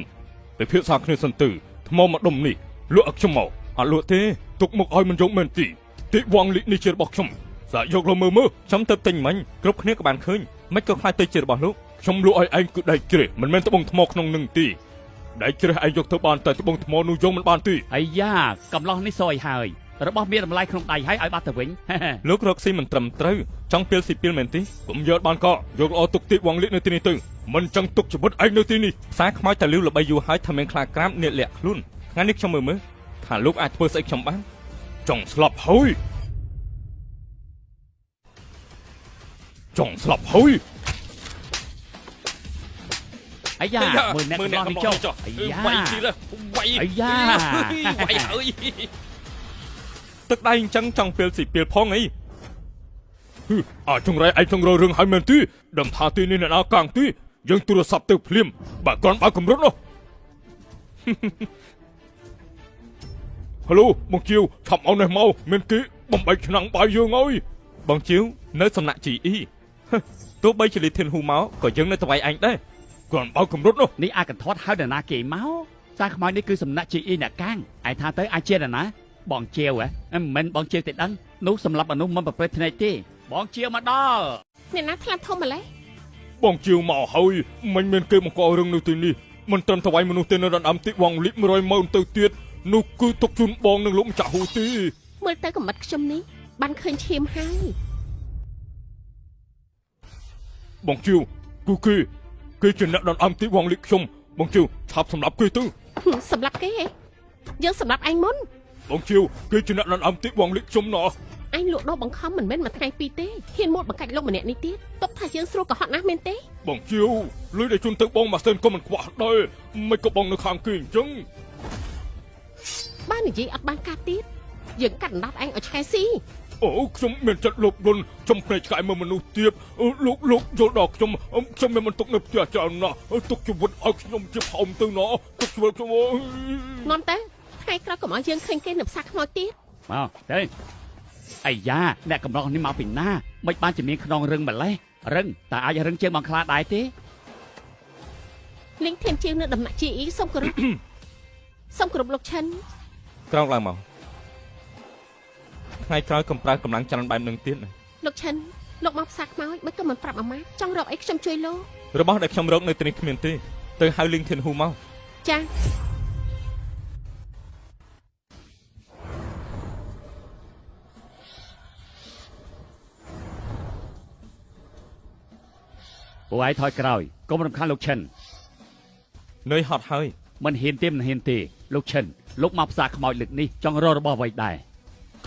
ទៅភាសាគ្នាសិនទៅថ្មមកដុំនេះលក់ឲ្យខ្ញុំមកអត់លក់ទេទុកមកឲ្យមិនយកមែនទីទីវងលីនេះជារបស់ខ្ញុំសាកយកលមើលខ្ញុំទៅទិញមិញគ្រប់គ្នាក៏បានឃើញមិនក៏ខ្លាចទៅជារបស់លោកខ្ញុំលក់ឲ្យឯងគឺដៃជ្រេះមិនមែនត្បូងថ្មក្នុងនឹងទីដៃជ្រេះឯងយកទៅបានតែត្បូងថ្មនោះយកមិនបានទេ អាយ៉ាកំឡោះនេះសយហើយរបស់មានតម្លៃក្នុងដៃហើយឲ្យបាត់ទៅវិញ លោករកស៊ីមិនត្រឹមត្រូវចង់ពីលស៊ីពីលមែនទេកុំយកបានក៏យកល្អទុកទីវងលីនៅទីនេះទៅមិនចឹងទុកជីវិតឯងនៅទីនេះផ្សារខ្មោចតែលឺល្បីយូរហើយថាមានខ្លាក្រាមអ្នកលាក់ខ្លួនថ្ងៃនេះខ្ញុំមើលថាលោកអាចធ្វើស្អីខ្ញុំបានចង់ស្លាប់ហើយអាយ៉ាមើលអ្នកកំឡោះនេះចុះអាយ៉ា វាយទីละវាយ អាយ៉ា វាយហើយទឹកដៃអញ្ចឹងចង់ពីលស៊ីពីលផងអីចង្រៃឯងចង្រោរឿងឲ្យមែនទេដឹងថាទីនេះអ្នកណាកាងទីយើងទូរស័ព្ទទៅភ្លាមបើគាត់បើកម្រិតនោះ Hello បងជាវឆាប់เอาនេះមកមានគេបំបីឆ្នាំងបាយយើងហើយបងជាវនៅសំណាក់ GE ទោះបីជាលីធានហ៊ូមកក៏យើងនៅថ្វាយឯងដែរគាត់បើកម្រិតនោះ នេះអាកធាត់ហៅដល់ណាគេមកសារខ្មោចនេះគឺសំណាក់ជាអ៊ីអ្នកកាំងឯថាទៅអាចជាដល់ណាបងជាវមិនមែនបងជាវទេដឹងនោះសម្រាប់មនុស្សមិនប្រព្រឹត្តភ្នែកទេបងជាវមកដល់ អ្នកណាថ្លាធំម្លេះ បងជាវមកហើយមិនមានគេបង្ករឿងនៅទីនេះមិនត្រឹមថ្វាយមនុស្សទេនៅដល់អំទីវងលី100,000ទៅទៀតនោះគឺទុកជូនបងនឹងលោកម្ចាស់ហ៊ូទី មើលទៅកំបិតខ្ញុំនេះបានឃើញឈាមហើយ បងជាវគេជាអ្នកដល់អំទីវងលីខ្ញុំបងជាវឆាប់សម្រាប់គេទៅ សម្រាប់គេហ៎យើងសម្រាប់ឯងមុន បងជាវគេជាអ្នកដល់អំទីវងលីខ្ញុំណោះ ឯងលក់ដូរបង្ខំមិនមែនមួយថ្ងៃពីរទេហ៊ានមកបង្កាច់លោកម្នាក់នេះទៀតទុកថាយើងស្រួលក៏ហត់ណាស់មែនទេ បងជាវលុយដែលជូនទៅបងម៉ាសិនក៏មិនខ្វះដែរមិនក៏បងនៅខាងគេអញ្ចឹង បាននិយាយអត់បានការទៀតយើងកាត់ដណ្ដប់ឯងឲ្យឆែស៊ី អូខ្ញុំមានចិត្តលោភលន់ខ្ញុំភ្នែកឆ្កែមើលមនុស្សទៀតលោកយល់ដល់ខ្ញុំមានមិនទុកនៅផ្ទះច្រើនណាស់ទុកជីវិតឲ្យខ្ញុំជាផោមទៅណោះទុកជីវិតខ្ញុំ នាំទៅថ្ងៃក្រោយកុំឲ្យយើងឃើញគេនៅផ្សារខ្មោចទៀត មកទៅអាយ៉ាអ្នកកំឡោះនេះមកពីណាមិនបានជាមានខ្នងរឹងម្លេះរឹងតែអាចរឹងជាងបងខ្លាដែរទេ លីងធានជាងនៅដំណាក់ GE សូមគោរព សូមគោរពលោកឆិន ក្រោកឡើងមកថ្ងៃក្រោយកំប្រើកម្លាំងច្រើនបែបនឹងទៀត លោកឆិនលោកមកផ្សារខ្មោចមិនក៏មិនប្រាប់អាម៉ាចង់រកអីខ្ញុំជួយលោក របស់ដែលខ្ញុំរកនៅទីនេះគ្មានទេទៅហៅលីងធានហ៊ូមក ចា ពួកឯងថយក្រោយកុំរំខានលោកឈិន នឿយហត់ហើយ មិនហ៊ានទេមិនហ៊ានទេលោកឈិនលោកមកផ្សារខ្មោចលើកនេះចង់រករបស់អ្វីដែរ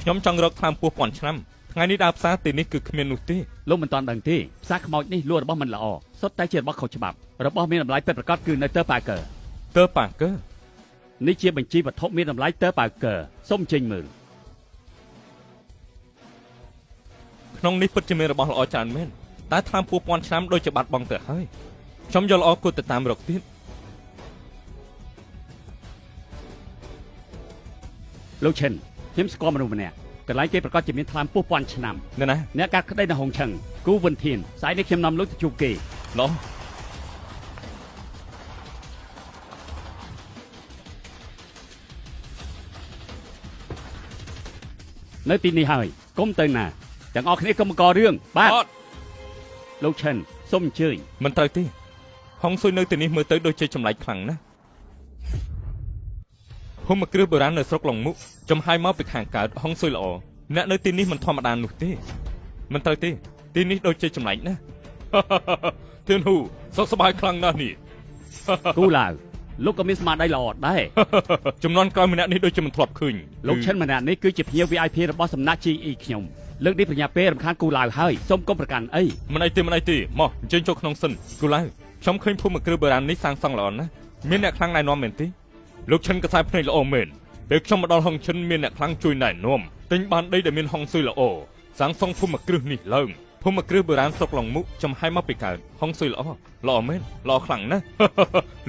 ខ្ញុំចង់រកថ្នាំពោះពាន់ឆ្នាំថ្ងៃនេះដើរផ្សារទីនេះគឺគ្មាននោះទេ លោកមិនតាន់ដឹងទេផ្សារខ្មោចនេះលក់របស់មិនល្អសុទ្ធតែជារបស់ខុសច្បាប់របស់មានតម្លៃពិតប្រាកដគឺនៅទ័រប៉ាកើ ទ័រប៉ាកើ នេះជាបញ្ជីវត្ថុមានតម្លៃទ័រប៉ាកើសូមចេញមើល ក្នុងនេះពិតជាមានរបស់ល្អច្រើនមែនតែថ្នាំពោះពាន់ឆ្នាំដូចជាបាត់បង់ទៅហើយខ្ញុំយល់ល្អគួរទៅតាមរកទៀត លោកឈិនខ្ញុំស្គាល់មនុស្សម្នាក់កន្លែងគេប្រកាសជាមានថ្នាំពោះពាន់ឆ្នាំ ណែណា អ្នកកាត់ក្តីនៅហងឆឹងគូវិនធានស្អែកនេះខ្ញុំនាំលោកទៅជួបគេ ឡោះ នៅទីនេះហើយកុំទៅណាទាំងអស់គ្នាកុំករឿងបាទលោកឈិនសូមអញ្ជើញ មិនត្រូវទេហុងស៊ុយនៅទីនេះមើលទៅដូចជាចម្លែកខ្លាំងណាស់ភូមិគ្រឹះបុរាណនៅស្រុកឡុងមុខចំហាយមកពីខាងកើតហុងស៊ុយល្អអ្នកនៅទីនេះមិនធម្មតានោះទេមិនត្រូវទេទីនេះដូចជាចម្លែកណាស់ ធៀនហ៊ូសុខសប្បាយខ្លាំងណាស់នេះ គូឡាវលោកក៏មានស្មារតីល្អដែរ ចំនួនក្រោយម្នាក់នេះដូចជាមិនធ្លាប់ឃើញ លោកឈិនម្នាក់នេះគឺជាភ្ញៀវ VIP របស់សំណាក់ GE ខ្ញុំលើកនេះប្រញាប់ពេលរំខានគូឡាវហើយសូមកុំប្រកាន់អី មិនអីទេមកអញ្ជើញចូលក្នុងសិនគូឡាវខ្ញុំឃើញភូមិគ្រឹះបុរាណនេះសាងសង់ល្អណាស់មានអ្នកខ្លាំងណែនាំមែនទេលោកឈិនកសែភ្នែកល្អមែនពេលខ្ញុំមកដល់ហុងឈិនមានអ្នកខ្លាំងជួយណែនាំទិញបានដីដែលមានហុងស៊ុយល្អសាងសង់ភូមិគ្រឹះនេះឡើងភូមិគ្រឹះបុរាណស្រុកឡុងមុខចំហាយមកពីកើតហុងស៊ុយល្អមែនល្អខ្លាំងណាស់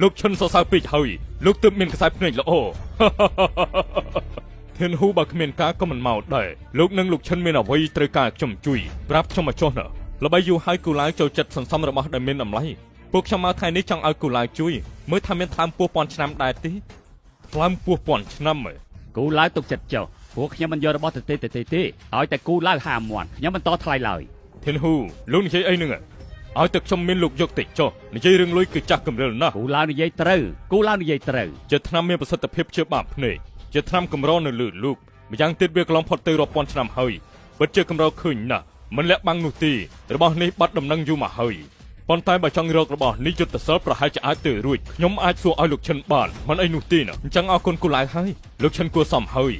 លោកឈិនសរសើរពេកហើយលោកទើបមានកសែភ្នែកល្អ ធានហ៊ូបើគ្មានការក៏មិនមកដែរលោកនិងលោកឈិនមានអ្វីត្រូវការខ្ញុំជួយប្រាប់ខ្ញុំមកចុះណាល្បីយូរហើយគូឡាវចូលចិត្តសន្សំរបស់ដែលមានតម្លៃពួកខ្ញុំមកថ្ងៃនេះចង់ឲ្យគូឡាវជួយមើលថាមានថ្លើមពោះពាន់ឆ្នាំដែរទេថ្លើមពោះពាន់ឆ្នាំ គូឡាវទុកចិត្តចុះព្រោះខ្ញុំមិនយករបស់ទេឲ្យតែគូឡាវ50មាត់ខ្ញុំមិនតថ្លៃឡើយ ធានហ៊ូលោកនិយាយអីនឹងឲ្យតែខ្ញុំមានលោកយកតិចចុះនិយាយរឿងលុយគឺចាស់កម្រិលណាស់ គូឡាវនិយាយត្រូវ ជាថ្នាំមានប្រសិទ្ធភាពជាបាបភ្នែកជាថ្នាំកម្រនៅលើលោកម្យ៉ាងទៀតវាកន្លងផុតទៅរាប់ពាន់ឆ្នាំហើយពិតជាកម្រឃើញណាស់មិនលាក់បាំងនោះទេរបស់នេះបាត់ដំណឹងយូរមកហើយប៉ុន្តែបើចង់រករបស់នេះយុទ្ធសិលប្រហែលជាអាចទៅរួចខ្ញុំអាចសួរឲ្យលោកឈិនបានមិនអីនោះទេណាអញ្ចឹងអរគុណគូឡាវហើយលោកឈិនគួរសមហើយ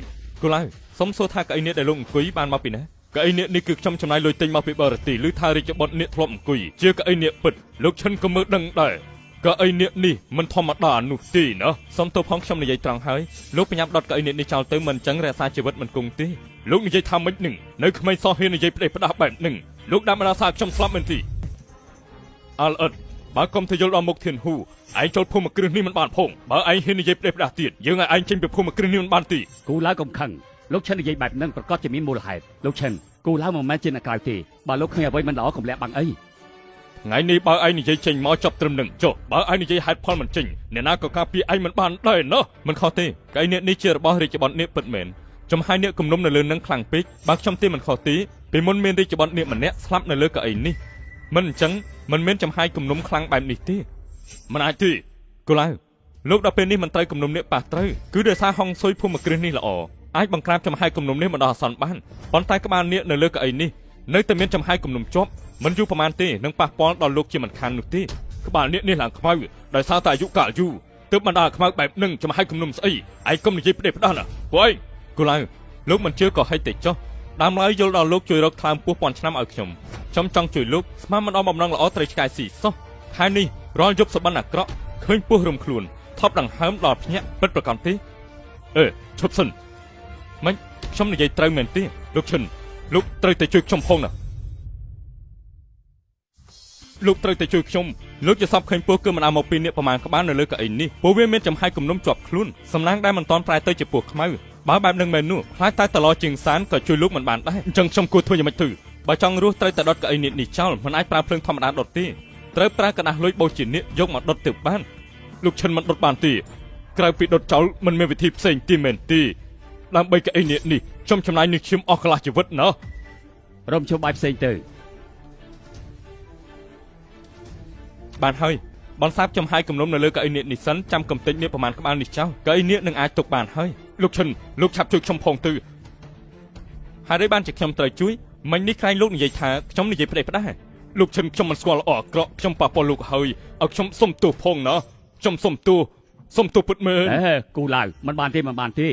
គូឡាវសុំសួរថាកៅអីនេះដែលលោកអង្គុយបានមកពីណាកៅអីនេះគឺខ្ញុំចំណាយលុយទិញមកពីបរទេសឬថារាជបុត្រនេះធ្លាប់អង្គុយជាកៅអីនេះពិតលោកឈិនក៏មើលដឹងដែរកៅអីនេះមិនធម្មតានោះទេណាសុំទោសផងខ្ញុំនិយាយត្រង់ហើយលោកបញ្ញាប់ដុតកៅអីនេះចោលទៅមិនអញ្ចឹងរក្សាជីវិតមិនគង់ទេលោកនិយាយថាម៉េចនឹងនៅក្មេងសោះហ៊ាននិយាយផ្ដេសផ្ដាស់បែបនឹងលោកដាក់បណ្ដាសាខ្ញុំស្លាប់មែនទេអល់អិតបើកុំទៅយល់ដល់មុខធានហ៊ូឯងចូលភូមិគ្រឹះនេះមិនបានផងបើឯងហ៊ាននិយាយផ្ដេសផ្ដាស់ទៀតយើងឲ្យឯងចេញពីភូមិគ្រឹះនេះមិនបានទេ គូឡាវកុំខឹងលោកឈិននិយាយបែបហ្នឹងប្រកាសជាមានមូលហេតុលោកឈិនគូឡាវមិនមែនជាអ្នកក្រៅទេបើលោកឃើញអ្វីមិនល្អកុំលាក់បាំងអី ថ្ងៃនេះបើឯងនិយាយចេញមកចប់ត្រឹមនឹងចុះបើឯងនិយាយហេតុផលមិនចេញអ្នកណាក៏ការពារឯងមិនបានដែរណោះមិនខុសទេកៅនេះជារបស់រាជបុត្រនេះពិតមែនចំហាយអ្នកគំនុំនៅលើនឹងខ្លាំងពេកបើខ្ញុំទេមិនខុសទេពីមុនមានរាជបុត្រនេះម្នាក់ស្លាប់នៅលើកៅអីនេះមិនអញ្ចឹងមិនមានចំហាយគំនុំខ្លាំងបែបនេះទេមិនអាចទេគូឡាវលោកដល់ពេលនេះមិនត្រូវគំនុំនេះប៉ះត្រូវគឺដោយសារហុងស៊ុយភូមិគ្រឹះនេះល្អអាចបង្ក្រាបចំហាយគំនុំនេះមកដល់អាសន្នបានប៉ុន្តែក្បាលនេះនៅលើកៅអីនេះនៅតែមានចំហាយគំនុំជាប់មិនយូរប្រហែលទេនឹងប៉ះពាល់ដល់លោកជាមិនខាននោះទេក្បាលនេះឡើងខ្មៅដោយសារតែអាយុកាលយូរទើបបណ្ដាខ្មៅបែបនឹងចំហាយគំនុំស្អីឯងកុំនិយាយផ្ដេសផ្ដាស់ណាព្រោះអីគូឡាវលោកមិនជឿក៏ហិចតិចចុះដើមឡើយយល់ដល់លោកជួយរកថ្លើមពោះពាន់ឆ្នាំឲ្យខ្ញុំចង់ជួយលោកស្មានមិនអមបំណងល្អត្រូវឆ្កែស៊ីសោះខែនេះរាល់យប់សបិនអាក្រក់ឃើញពោះរំខ្លួនថប់ដង្ហើមដល់ភ្ញាក់ពិតប្រកបទេឈប់សិនមិនខ្ញុំនិយាយត្រូវមែនទេលោកឈិនលោកត្រូវតែជួយខ្ញុំផងណាលោកត្រូវតែជួយខ្ញុំលោកជាសពឃើញពោះគឺមិនអាមកពីនេះប្រមាណក្បាលនៅលើកៅអីនេះពោះវាមានចំហាយគំនុំជាប់ខ្លួនសំណាងដែលមិនតន់ប្រែទៅជាពោះខ្មៅបើបែបនឹងមែននោះខ្លាចតែតឡជាងសានក៏ជួយលោកមិនបានដែរអញ្ចឹងខ្ញុំគួរធ្វើយ៉ាងម៉េចទៅបើចង់រស់ត្រូវតែដុតកៅអីនេះចោលមិនអាចប្រើភ្លើងធម្មតាដុតទេត្រូវប្រើกระดาษលុយបោសជានេះយកមកដុតទៅបានលោកឈិនមិនដុតបានទេក្រៅពីដុតចោលមិនមានវិធីផ្សេងទីមែនទេដើម្បីកៅអីនេះខ្ញុំចំណាយនឹងខ្ញុំអស់កន្លះជីវិតណារំជុំបាយផ្សេងទៅបានហើយបន្សាបចំហាយគំនុំនៅលើកៅអីនេះសិនចាំកំតិចនេះប្រមាណក្បាលនេះចោលកៅអីនេះនឹងអាចទុកបានហើយលោកឈិនលោកឆាប់ជួយខ្ញុំផងទៅហើយđâyបានជាខ្ញុំត្រូវជួយមិញនេះក្រែងលោកនិយាយថាខ្ញុំនិយាយផ្ដេសផ្ដាស់លោកឈិនខ្ញុំមិនស្គាល់ល្អអាក្រក់ខ្ញុំប៉ះពាល់លោកហើយឲ្យខ្ញុំសុំទោសផងណាខ្ញុំសុំទោសពិតមែនគូឡាវមិនបានទេ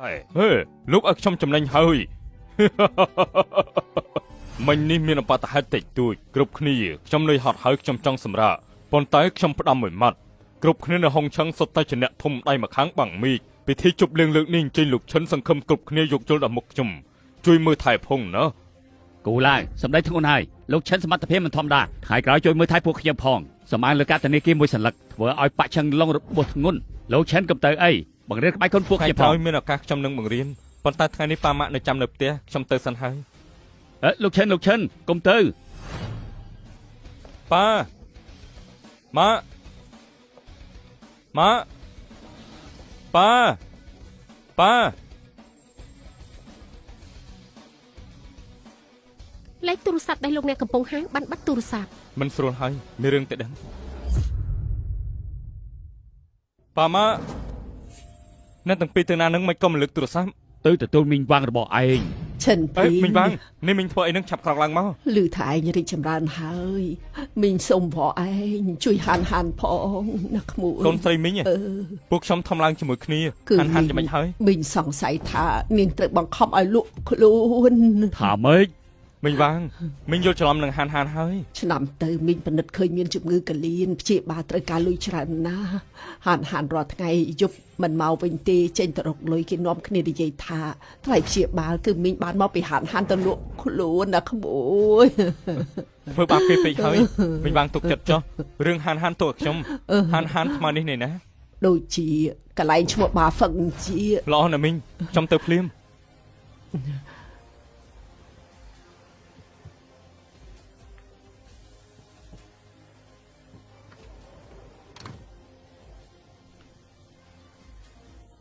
ដែរលោកឲ្យខ្ញុំចំណេញហើយមិញនេះមានអបតហេតុតិចតួចគ្រប់គ្នាខ្ញុំនឿយហត់ហើយខ្ញុំចង់សម្រាកប៉ុន្តែខ្ញុំផ្ដាំមួយម៉ាត់គ្រប់គ្នានៅហុងឆឹងសុទ្ធតែជាអ្នកធំដៃម្ខាងបាំងមីកពិធីជប់លៀងលើកនេះអញ្ជើញលោកឈិនសង្ឃឹមគ្រប់គ្នាយកជល់ដល់មុខខ្ញុំជួយមើលថែផងណាគូឡាវសម្ដីធ្ងន់ហើយលោកឈិនសមត្ថភាពមិនធម្មតាថ្ងៃក្រោយជួយមើលថែពួកខ្ញុំផងសម្អាងលើកាតនីគីមួយសន្លឹកធ្វើឲ្យបាក់ឆឹងឡងរបួសធ្ងន់លោកឈិនកុំទៅអីបង្រៀនក្បាច់គុនពួកខ្ញុំផងមានឱកាសខ្ញុំនឹងបង្រៀនប៉ុន្តែថ្ងៃនេះប៉ាម៉ាក់នៅចាំនៅផ្ទះខ្ញុំទៅសិនហើយលោកឈិនកុំទៅប៉ាម៉ាក់ប៉ា លេខទូរស័ព្ទដែលលោកអ្នកកំពុងហៅបានបាត់ទូរស័ព្ទ មិនស្រួលហើយមានរឿងទៅដឹងប៉ាម៉ាអ្នកទាំងពីរទៅណានឹងមិនក៏មិនលើកទូរស័ព្ទ ទៅទទួលមីងវាងរបស់ឯង ឈិន អេ ពី មីងបាំងនេះមីងធ្វើអីនឹងឆាប់ក្រោកឡើងមក ឮថាឯងរីកចម្រើនហើយមីងសុំវល់ឯងជួយហានផងណាក្មួយក ូនស្រីមីងពួកខ្ញុំធំឡើងជាមួយគ្នាហាន់យ៉ាងម៉េចហើយ មីងសង្ស័យថានាងត្រូវបង្ខំឲ្យលក់ខ្លួន ថាម៉េច មីងវាងមីងយល់ច្រឡំនឹងហាន់ហើយ ឆ្នាំទៅមីងពិនិត្យឃើញមានជំងឺកលៀនព្យាបាលត្រូវការលុយច្រើនណាស់ហានរាល់ថ្ងៃយប់មិនមកវិញទេចេញទៅរកលុយគេនាំគ្នានិយាយថាថ្លៃព្យាបាលគឺមីងបានមកពីហានទៅលក់ខ្លួនណាក្មួយ ធ្វើបាបគេពេកហើយមីងវាងទុកចិត្តចុះរឿងហាន់ទៅខ្ញុំហាន់ថ្មនេះណា ដូចជាកន្លែងឈ្មោះបាហ្វឹកជា ល្អណាស់មីងខ្ញុំទៅភ្លាម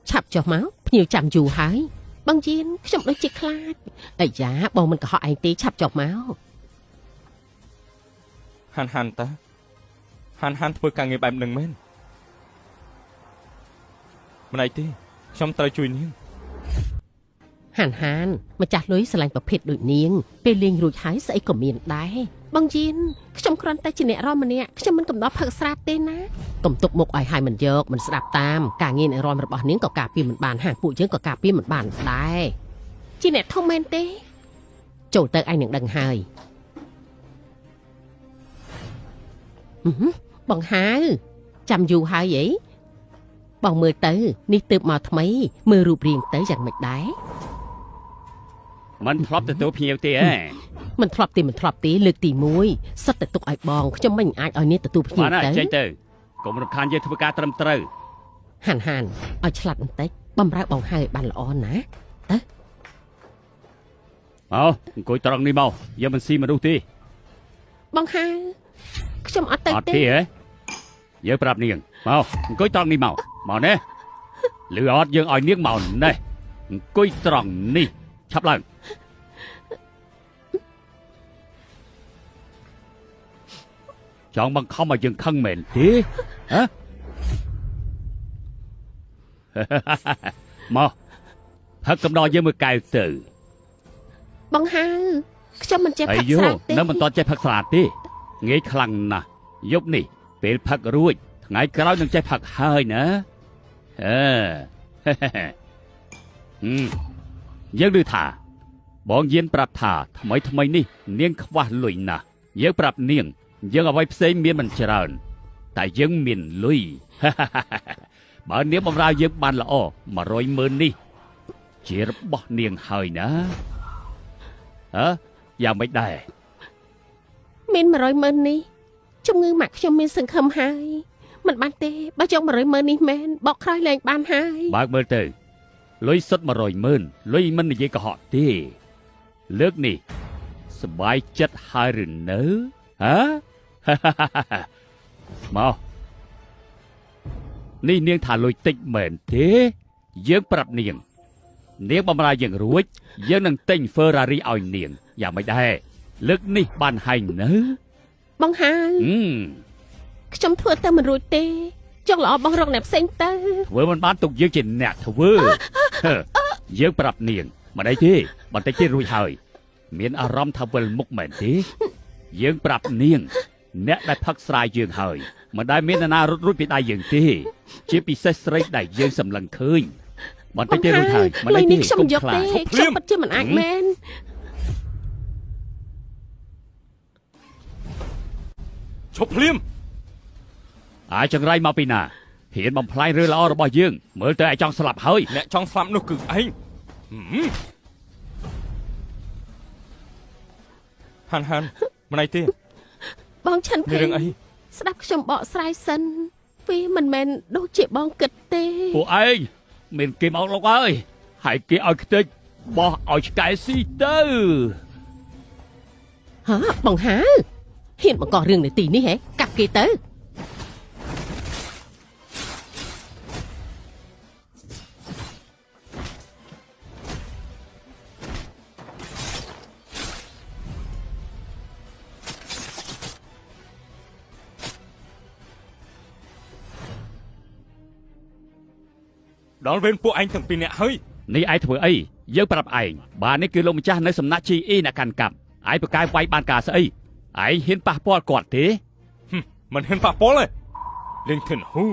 ឆាប់ចុះមកភ្ញៀវចាំយូរហើយបងយានខ្ញុំដូចជាខ្លាចអាយ៉ាបងមិនកុហកឯងទេឆាប់ចុះមក ហាន់តាហាន់ធ្វើការងារបែបនឹងមែនមិនអីទេខ្ញុំត្រូវជួយនាង ហានម្ចាស់លុយស្រឡាញ់ប្រភេទដូចនាងពេលលេងរួចហើយស្អីក៏មានដែរបងយានខ្ញុំគ្រាន់តែជាអ្នករំម្នាក់ខ្ញុំមិនកំណត់ផឹកស្រាទេណាកុំទុកមុខឲ្យហើយមិនយកមិនស្ដាប់តាមការងារអ្នករំរបស់នាងក៏ការពារមិនបានហាពួកយើងក៏ការពារមិនបានដែរជាអ្នកធំមែនទេចូលទៅឯងនឹងដឹងហើយបងហាវចាំយូរហើយអីបងមើលទៅនេះទើបមកថ្មីមើលរូបរាងទៅយ៉ាងម៉េចដែរ មិនធ្លាប់ទទួលភ្ញៀវទេហ៎ មិនធ្លាប់ទេលើកទី1សិតតែទុកឲ្យបងខ្ញុំមិនអាចឲ្យនេះទទួលភ្ញៀវ បាន ទៅ ចេញទៅកុំរំខានយើងធ្វើការត្រឹមត្រូវ ហានឲ្យឆ្លាតបន្តិចបំរើបងហើយបានល្អណាទៅ អង្គុយត្រង់នេះមកយើងមិនស៊ីមនុស្សទេ បងហើយខ្ញុំអត់ទៅ អត់ ទេ ទេហ៎យើងប្រាប់នាងមកអង្គុយត្រង់នេះមកណាលឺអត់យើងឲ្យនាងមកណេះអង្គុយត្រង់នេះឆាប់ឡើងចង់បង្ខំឲ្យយើងខឹងមែនទេហ៎ មកផឹកកំដរយើងមើលកែវទៅ បងហើយខ្ញុំមិនចេះផឹក យោ ស្រាទេ នៅមិនតន់ចេះផឹកស្រាទេងាយខ្លាំងណាស់យប់នេះពេលផឹករួចថ្ងៃក្រោយនឹងចេះផឹកហើយណាយើងឮថាបងយានប្រាប់ថាថ្មីនេះនាងខ្វះលុយណាស់យើងប្រាប់នាងយើងអ្វីផ្សេងមានមិនច្រើនតែយើងមានលុយ បើនាងបំរើយើងបានល្អ100,000នេះជារបស់នាងហើយណាយ៉ាងមិនដែរ មាន100,000នេះជំងឺម៉ាក់ខ្ញុំមានសង្ឃឹមហើយមិនបានទេបើចង់100,000នេះមែនបោកក្រោយលែងបានហើយ បើកមើលទៅលុយសុទ្ធ100,000លុយមិននិយាយកុហកទេលើកនេះសบายចិត្តហើយឬនៅហ៎ មកនេះនាងថាលុយតិចមែនទេយើងប្រាប់នាងបំរើយើងរួចយើងនឹងទិញ Ferrari ឲ្យនាងយ៉ាងមិនដែរលើកនេះបានហើយនៅ បងហើយខ្ញុំធ្វើតែមិនរួចទេចង់ល្អបងរកអ្នកផ្សេងទៅ ធ្វើមិនបានទុកយើងជាអ្នកធ្វើ យើងប្រាប់នាងមិនអីទេបន្តិចទៀតរួចហើយមានអារម្មណ៍ថាវិលមុខមែនទេយើងប្រាប់នាងអ្នកដែលផឹកស្រាយយើងហើយមិនដែលមាននរណារត់រួចពីដៃយើងទេជាពិសេសស្រីដែលយើងសម្លឹងឃើញបន្តិចទៀតរួចហើយមិនអីទេ ខ្ញុំយកទេខ្ញុំពិតជាមិនអាចមែន ឈប់ភ្លាម អាចចង្រៃមកពីណាហ៊ានបំផ្លាញរឿងល្អរបស់យើងមើលទៅអាចចង់ស្លាប់ហើយ អ្នកចង់ស្លាប់នោះគឺឯងហាន់មិនអីទេ បងឆាន់ មានរឿងអី ស្ដាប់ខ្ញុំបកស្រាយសិនវាមិនមែនដូចជាបងគិតទេ ពួកឯងមានគេមកលោកហើយហើយគេឲ្យខ្ទេចបោះឲ្យឆ្កែស៊ីទៅ ហ៎បងហាហ៊ានបង្ករឿងនៅទីនេះហ៎កាប់គេទៅ ដល់វេនពួកឯងទាំងពីរនាក់ហើយ នេះឯងធ្វើអីយើងប្រាប់ឯងបាទនេះគឺលោកម្ចាស់នៅសំណាក់ GE អ្នកកាន់កាប់ឯងប្រកែកវាយបានការស្អីឯងហ៊ានប៉ះពាល់គាត់ទេ មិនហ៊ានប៉ះពាល់ទេលីងធិនហ៊ូ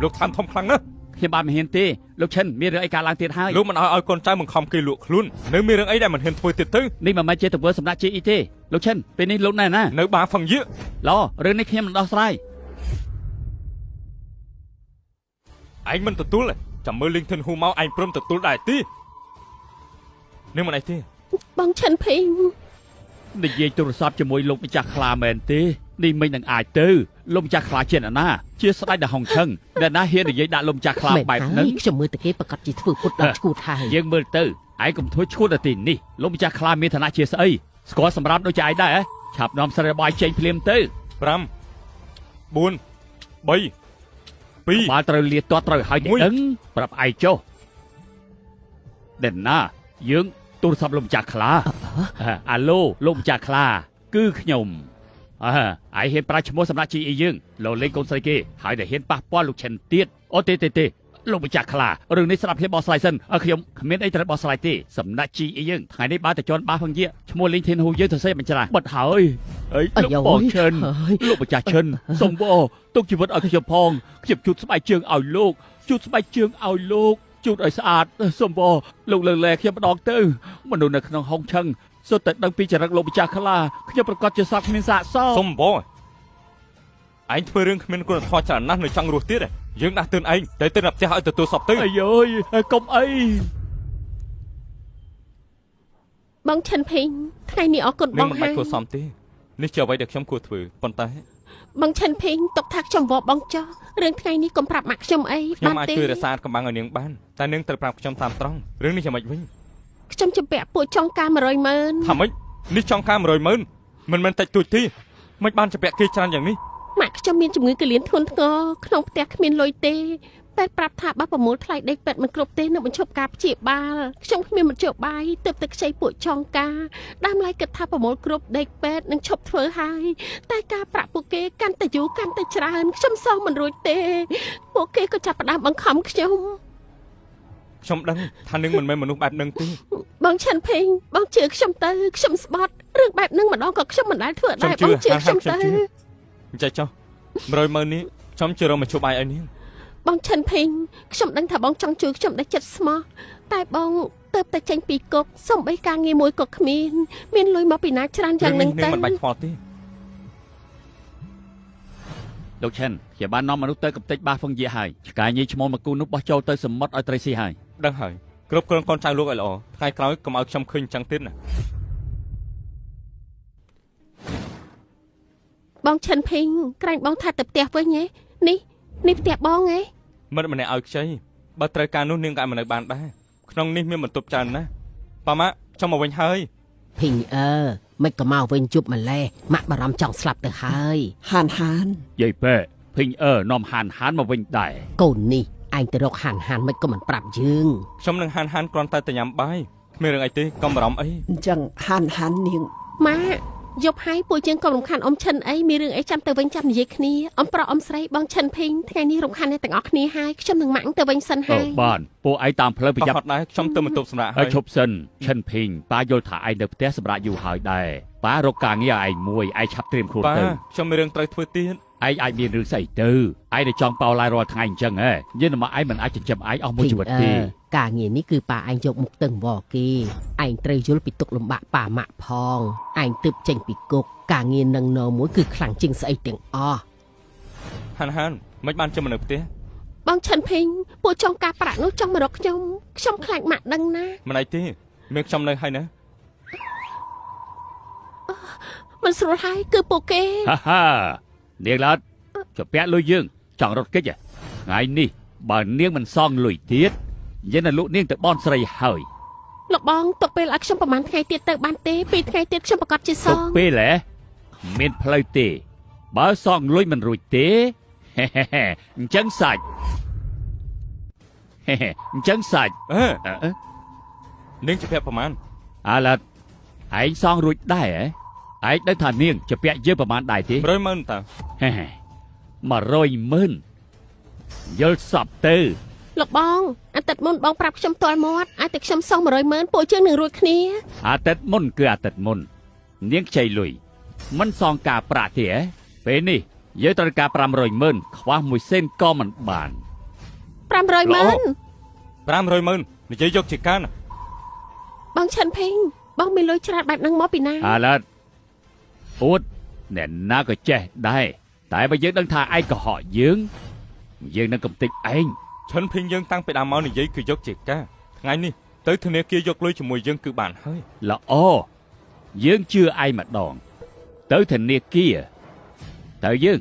លោកតាមធំខ្លាំងណាស់ ខ្ញុំបានមិនហ៊ានទេលោកឈិនមានរឿងអីកើតឡើងទៀតហើយ លោកមិនឲ្យកូនចៅបង្ខំគេលក់ខ្លួននៅមានរឿងអីដែលមិនហ៊ានធ្វើទៀតទៅ នេះមិនមែនជាទង្វើសំណាក់ GE ទេលោកឈិនពេលនេះលោកណែណា នៅបាហ្វឹងយៈ ឡរឿងនេះខ្ញុំនឹងដោះស្រាយ ឯងមិនទទួលទេចាំមើលលីងធិនហ៊ូមកឯងព្រមទទួលដែរទេនឹងមិនអីទេ បងឈិនភីង និយាយទូរស័ព្ទជាមួយលោកម្ចាស់ខ្លាមែនទេនេះមិននឹងអាចទៅលោកម្ចាស់ខ្លាជាអ្នកណាជាស្ដេចដល់ហុងឈឹងអ្នកណាហ៊ាននិយាយដាក់លោកម្ចាស់ខ្លាបែបហ្នឹង ខ្ញុំមើលតែគេប្រកាសជាធ្វើពុតដល់ឈួតហើយ យើងមើលទៅឯងកុំធ្វើឈួតដល់ទីនេះលោកម្ចាស់ខ្លាមានឋានៈជាស្អីស្គាល់សម្រាប់ដូចជាឯងដែរឆាប់នាំស្រីបាយចេញភ្លាមទៅ 5 4 3 2 បើត្រូវលាទាត់ត្រូវឲ្យដឹងប្រាប់ឯងចុះដែលណាយើងទូរស័ព្ទលោកម្ចាស់ខ្លាអាឡូលោកម្ចាស់ខ្លាគឺខ្ញុំឯងហ៊ានប្រើឈ្មោះសម្រាប់ GE យើងលោកលេងកូនស្រីគេហើយតែហ៊ានប៉ះពាល់លោកឈិនទៀតអូទេលោកម្ចាស់ខ្លារឿងនេះស្ដាប់ខ្ញុំបោះស្រាយសិនខ្ញុំគ្មានអីត្រូវបោះស្រាយទេសម្រាប់ GE យើងថ្ងៃនេះបានតែជន់បាសផងយាឈ្មោះលេងធានហ៊ូយើងទៅសេបញ្ច្រាស់បិទហើយលោកបងឈិនលោកម្ចាស់ឈិនសុំបងទុកជីវិតឲ្យខ្ញុំផងខ្ញុំជូតស្បែកជើងឲ្យលោកជូតស្បែកជើងឲ្យលោកជូតឲ្យស្អាតសុំបងលោកលើលែខ្ញុំម្ដងទៅមនុស្សនៅក្នុងហុងឈឹងសុទ្ធតែដឹងពីចរិតលោកម្ចាស់ខ្លាខ្ញុំប្រកាសជាសោកគ្មានសាកសោ សុំបងឯងធ្វើរឿងគ្មានគុណធម៌ច្រើនណាស់នៅចង់រស់ទៀតយើងដាស់តឿនឯងតែទៅដល់ផ្ទះឲ្យទទួលសពទៅ អាយអើយកុំអី បងឈិនភីងថ្ងៃនេះអរគុណប នឹង ង មិន ហើ បាច់ យ ធ្វើសំទេនេះជាអ្វីដែលខ្ញុំគួរធ្វើប៉ុន្តែ បងឈិនភីងຕົកថាខ្ញុំវល់បងចោះរឿងថ្ងៃនេះកុំប្រាប់ម៉ាក់ខ្ញុំអី ខ្ញុំអាចជួយរក្សាកំបាំងឲ្យនាងបានតែនាងត្រូវប្រាប់ខ្ញុំតាមត្រង់រឿងនេះយ៉ាងម៉េចវិញ ខ្ញុំជំពាក់ពួកចុងការ 100,000 ថាម៉េចនេះចង់ការ 100,000 មិនមែនតិចតួចទេមិនបានចាប់គេច្រើនយ៉ាងនេះ ម៉ាក់ខ្ញុំមានជំងឺកលៀនធ្ងន់ធ្ងរក្នុងផ្ទះគ្មានលុយទេតែប្រាប់ថាបើប្រមូលថ្លៃដេកពេទ្យមិនគ្រប់ទេនឹងបញ្ឈប់ការព្យាបាលខ្ញុំគ្មានមធ្យោបាយទើបតែខ្ចីពួកចុងការដើមឡើយគិតថាប្រមូលគ្រប់ដេកពេទ្យនឹងឈប់ធ្វើហើយតែការប្រាក់ពួកគេកាន់តែយូរកាន់តែច្រើនខ្ញុំសោះមិនរួចទេពួកគេក៏ចាប់ផ្ដើមបង្ខំខ្ញុំ ខ្ញុំដឹងថានឹងមិនមែនមនុស្សបែបនឹងទេ បងឆាន់ភេងបងជឿខ្ញុំទៅខ្ញុំស្បត់រឿងបែបហ្នឹងម្ដងក៏ខ្ញុំមិនដែលធ្វើដែរបងជឿខ្ញុំទៅ អញ្ចឹងចុះ 100,000 នេះខ្ញុំជឿរកមកជួបបាយឲ្យនាង បងឆាន់ភេងខ្ញុំដឹងថាបងចង់ជួយខ្ញុំដែលចិត្តស្មោះតែបងទៅតែចេញពីគុកសំបីការងារមួយក៏គ្មានលុយមកពីណាច្រើនយ៉ាងហ្នឹងទៅ មិនបាច់ខ្វល់ទេ លោកឈិនជាបាននាំមនុស្សទៅកំទេចបាសហ្វឹងយាហើយឆ្កែញីឈ្មោះមកគូនោះបោះចូលទៅសមុទ្រឲ្យត្រីស៊ីហើយ ដឹងហើយគ្រប់គ្រងកូនចៅលោកឲ្យល្អថ្ងៃក្រោយកុំឲ្យខ្ញុំឃើញអញ្ចឹងទៀតណា បងឆាន់ភេងក្រែងបងថាទៅផ្ទះវិញហ៎នេះផ្ទះបងហ៎ មិត្តម្នាក់ឲ្យខ្ចីបើត្រូវការនោះនាងក៏មិននៅបានដែរក្នុងនេះមានបន្ទប់ច្រើនណាស់ប៉ាម៉ាក់ចង់មកវិញហើយ ភីងមិនក៏មកវិញជប់ម្លេះម៉ាក់បារម្ភចង់ស្លាប់ទៅហើយ ហាន យាយប៉ែភេងនាំហានមកវិញដែរ កូននេះឯងទៅរកហានមិនក៏មិនប្រាប់យើង ខ្ញុំនឹងហានគ្រាន់តែញ៉ាំបាយគ្មានរឿងអីទេកុំបារម្ភអី អញ្ចឹងហាននាង ម៉ាយប់ហើយពួកយើងក៏រំខានអ៊ំឆិនអីមានរឿងអីចាំទៅវិញចាំនិយាយគ្នាអ៊ំប្រុសអ៊ំស្រីបងឆិនភេងថ្ងៃនេះរំខានអ្នកទាំងអស់គ្នាហើយខ្ញុំនឹងម៉ាក់ទៅវិញសិនហើយ បានពួកឯងតាមផ្លូវប្រយ័ត្ន អត់ដែរខ្ញុំទៅបន្ទប់សម្រាប់ ហើ ហើយ យ ឈប់សិនឈិនភីងប៉ាយល់ថាឯងនៅផ្ទះសម្រាប់យូរហើយដែរប៉ារកការងារឲ្យឯងមួយឯងឆាប់ត្រៀមខ្លួន ប៉ា ទៅ ខ្ញុំមានរឿងត្រូវធ្វើទៀត ឯងអាចមានរឿងស្អីទៅឯងទៅចង់ប៉ោឡាយរាល់ថ្ងៃអញ្ចឹងហ៎យល់មកឯងមិនអាចចិញ្ចឹមឯងអស់មួយជីវិតទេ ការងារនេះគឺប៉ាឯងយកមុខទៅវល់គេឯងត្រូវយល់ពីទុកលំបាកប៉ាម៉ាក់ផងឯងទើបចេញពីគុកការងារនឹងណមួយគឺខ្លាំងជាងស្អីទាំងអស់ ហានមិនបានចាំនៅផ្ទះ បងឆិនភេងពួកចង់ការប្រាក់នោះចង់មករកខ្ញុំខ្លាចម៉ាក់ដឹងណា មិនអីទេមានខ្ញុំនៅហើយណា មិនស្រួលហើយគឺពួកគេ ហានាងឡាតជាពាក់លុយយើងចង់រត់គេចថ្ងៃនេះបើនាងមិនសងលុយទៀតយើងនឹងលក់នាងទៅបនស្រីហើយ លោកបងទុកពេលឲ្យខ្ញុំប្រហែលថ្ងៃទៀតទៅបានទេ2ថ្ងៃទៀតខ្ញុំប្រកាសជាស ទុក ង ពេលហ៎មានផ្លូវទេបើសងលុយមិនរួចទេអញ្ចឹងសាច់អញ្ចឹងសាច់ នាងជាភ័ក្រប្រមាណ អាឡាត់ឯងសងរួចដែរហ៎ឯងដឹងថានាងជាពាក់យើងប្រហែលដែរទេ 100,000 តើ 100,000 យល់សពទៅ លោកបងអាទិត្យមុនបងប្រាប់ខ្ញុំតល់មាត់ឲ្យតែខ្ញុំសង100,000ពួកយើងនឹងរួចគ្នា អាទិត្យមុនគឺអាទិត្យមុននាងខ្ចីលុយមិនសងការប្រាក់ទេហ៎ពេលនេះយើងត្រូវការ500,000ខ្វះមួយសេនក៏មិនបាន 500,000 500,000និយាយយកជាការណា បងឆាន់ភេងបងមានលុយច្រើនបែបហ្នឹងមកពីណា អាឡិតអួតអ្នកណាក៏ចេះដែរតែបើយើងដឹងថាឯងកុហកយើងនឹងកំតិចឯង ឈិនភីងយើងតាំងពីដើមមកនិយាយគឺយកជាការថ្ងៃនេះទៅធនាគារយកលុយជាមួយយើងគឺបានហើយ ល្អយើងជឿឯងម្ដងទៅធនាគារទៅយើង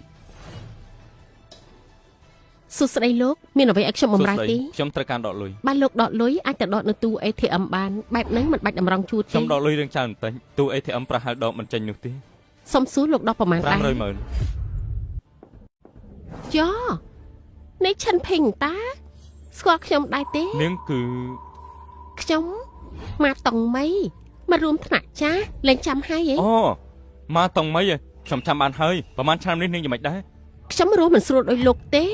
សួស្ដីលោកមានអ្វីឲ្យខ្ញុំបម្រើទេ ខ្ញុំត្រូវការដកលុយ បានលោកដកលុយអាចទៅដកនៅទូ ATM បានបែបហ្នឹងមិនបាច់តម្រង់ជួត ខ្ញុំ ទេ ដកលុយរឿងច្រើនបន្តិចទូ ATM ប្រហែលដកមិនចេញនោះទេ សុំសួរលោកដកប្រមាណដែរ 500,000 យ៉នេះឆាន់ភេងតាស្គាល់ខ្ញុំដែរទេ នាងគឺ ខ្ញុំមកតង់មីមករួមថ្នាក់ចាស់លេងចាំហើយហី អូមកតង់មីឯងខ្ញុំចាំបានហើយប្រហែលឆ្នាំនេះនាងយ៉ាងម៉េចដែរ ខ្ញុំរួមមិនស្រួលដោយលោកទេ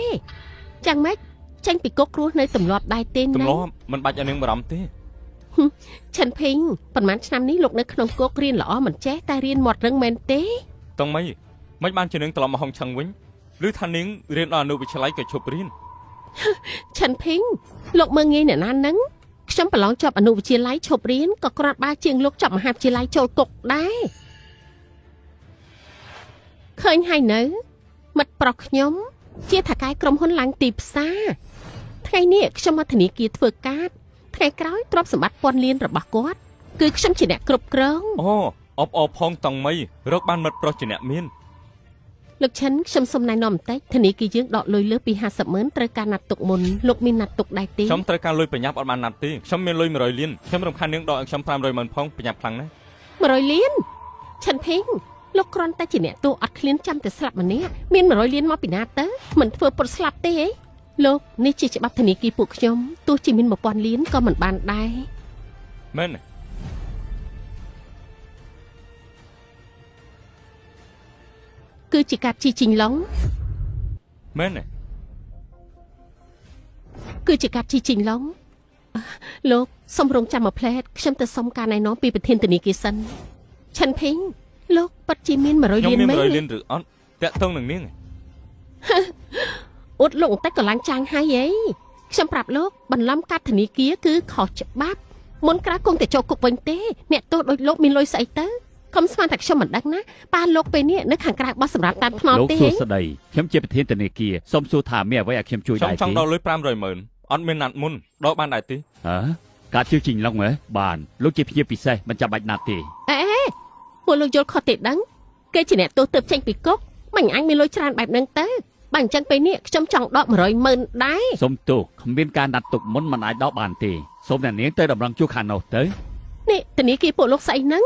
ចាំម៉េចចាញ់ពីគុករស់នៅទម្លាប់ដែរទេ ទ ណា ម្លាប់មិនបាច់ឲ្យនាងបារម្ភទេ ឆាន់ភេងប្រហែលឆ្នាំនេះលោកនៅក្នុងគុករៀនល្អមិនចេះតែរៀនមាត់រឹងមែនទេ តង់មីមិនបានជានាងត្រឡប់មកហុងឆឹងវិញឬថានាងរៀនដល់អនុវិទ្យាល័យក៏ឈប់រៀន ឆាន់ភេងលោកមើងងាយអ្នកណាហ្នឹងខ្ញុំប្រឡងជាប់អនុវិទ្យាល័យឈប់រៀនក៏គ្រាន់បើជាងលោកចប់មហាវិទ្យាល័យចូលគុកដែរឃើញហើយនៅមិត្តប្រុសខ្ញុំជាថៅកែក្រុមហ៊ុនឡើងទីផ្សារថ្ងៃនេះខ្ញុំមកធនាគារធ្វើការថ្ងៃក្រោយទ្រព្យសម្បត្តិពាន់លានរបស់គាត់គឺខ្ញុំជាអ្នកគ្រប់គ្រង អូអបអរផងតង់មីរកបានមិត្តប្រុសជាអ្នកមាន លោកឈិនខ្ញុំសុំណែនាំបន្តិចធនាគារយើងដកលុយលើសពី50,000ត្រូវការណាត់ទុកមុនលោកមានណាត់ទុកដែរទេ ខ្ញុំត្រូវការលុយប្រញាប់អត់បានណាត់ទេខ្ញុំមានលុយ100លានខ្ញុំរំខាននាងដកឲ្យខ្ញុំ500,000ផងប្រញាប់ខ្លាំងណាស់ 100លានឆិនភេងលោកគ្រាន់តែជាអ្នកទោសអត់ឃ្លានចាំតែស្លាប់ម្នាក់មាន100លានមកពីណាទៅមិនធ្វើពុតស្លាប់ទេហ៎លោកនេះជាច្បាប់ធនាគារពួកខ្ញុំទោះជាមាន1000លានក៏មិនបានដែរ មែន គឺជាការជីជីងឡុង មែន គឺជាការជីជីងឡុងលោកសុំរងចាំមួយផ្លែតខ្ញុំទៅសុំការណែនាំពីប្រធានធនាគារសិនឆិនភេងលោកពិតជាមាន100 ខ្ញុំ លាន មាន មែន 100លានឬអត់តាក់ទងនឹងនាង អ៊ុតលោកបន្តិចក៏ឡើងចាងហើយហីខ្ញុំប្រាប់លោកបន្លំកាត់ធនាគារគឺខុសច្បាប់មុនក្រៅគង់តែចូលគុកវិញទេអ្នកទោសដូចលោកមានលុយស្អីទៅកុំស្មានតែខ្ញុំមិនដឹងណាប៉ាលោកពេលនេះនៅខាងក្រៅបោះសម្រាប់តាមថ្ម លោក ទេ សួស្ដីខ្ញុំជាប្រធានធនាគារសូមសួរថាមានអ្វីឲ្យខ្ញុំជួយ ខ្ញុំ ដែរ ចង់ ទេ ដកលុយ500,000អត់មានណាត់មុនដកបានដែរទេ ហ៎ការជឿជីងឡុងហ៎បានលោកជាភ្ញៀវពិសេសមិនចាំបាច់ណាត់ទេ អេពួកលោកយល់ខុសទេដឹងគេជាអ្នកទោសទៅចេញពីគុកមិនអញមានលុយច្រើនបែបហ្នឹងទៅបើអញ្ចឹងពេលនេះខ្ញុំចង់ដក100,000ដែរ សូមទោសគ្មានការណាត់ទុកមុនមិនអាចដកបានទេសូមអ្នកនាងទៅតម្រង់ជួរខាងនោះទៅ នេះធនាគារពួកលោកស្អីហ្នឹង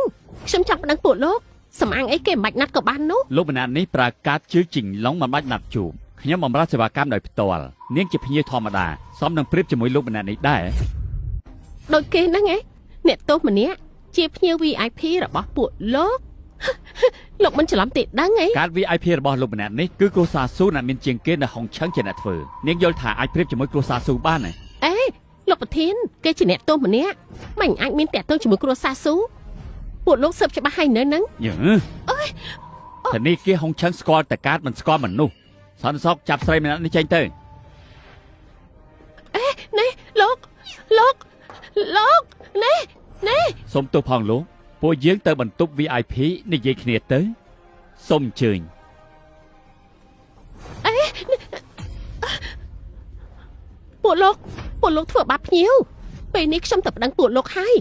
ខ្ញុំចង់ប្តឹងពួកលោកសំអាងអីគេមិនបាច់ណាត់ក៏បាននោះ លោកម្នាក់នេះប្រើកាតជឿជីងឡុងមិនបាច់ណាត់ជួបខ្ញុំបម្រើសេវាកម្មដោយផ្ទាល់នាងជាភ្ញៀវធម្មតាសមនឹងប្រៀបជាមួយលោកម្នាក់នេះដែរ ដូចគេហ្នឹងឯងអ្នកទោសម្នាក់ជាភ្ញៀវ VIP របស់ពួកលោក លោកមិនច្រឡំទេដឹងអី ការ VIP របស់លោកម្នាក់នេះគឺគ្រួសារស៊ូអ្នកមានជាងគេនៅហុងឆឹងជាអ្នកធ្វើនាងយល់ថាអាចប្រៀបជាមួយគ្រួសារស៊ូបានទេ អេលោកប្រធានគេជាអ្នកទោសម្នាក់មិនអាចមានតាក់ទងជាមួយគ្រួសារស៊ូពួកលោកស៊ើបច្បាស់ហើយនៅហ្នឹង យឺធនាគារហុងឆឹងស្គាល់តែកាតមិនស្គាល់មនុស្សសន្តិសុខចាប់ស្រីម្នាក់នេះចេញទៅ នេះលោកនេះ សូមទោសផងលោកពួកយើងទៅបន្ទប់ VIP និយាយគ្នាទៅសូមអញ្ជើញ ពួកលោកធ្វើបាបភ្ញៀវពេលនេះខ្ញុំទៅប្តឹងពួកលោកហើយ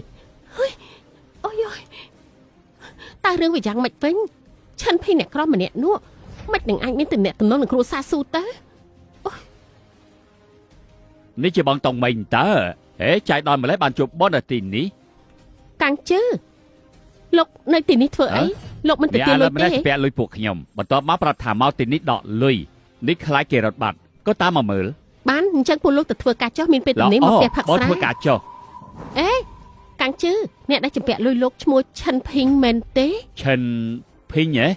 អូយតើរឿងវាយ៉ាងម៉េចវិញឆិនភីអ្នកក្រម្នាក់នោះមិននឹងអាចមានទំនាក់ទំនងនឹងគ្រួសារស៊ូទៅ នេះជាបងតង់មិញតើហេចាយដល់ម្លេះបានជួបបននៅទីនេះ កាំងជើលោកនៅទីនេះធ្វើអីលោកមិនទទួលលុយ ម្លេះ ទេ ពាក់លុយពួកខ្ញុំបន្ទាប់មកប្រាប់ថាមកទីនេះដកលុយនេះខ្លាចគេរត់បាត់ក៏តាមមកមើល បានអញ្ចឹងពួកលោកទៅធ្វើការចុះមានពេលទំនេរមកផ្ទះផឹក បង ស្រា ធ្វើការចុះ អេកាំងជើអ្នកដែលចម្ពាក់លុយលោកឈ្មោះឆិនភីងមែនទេ ឈិនភីងហ៎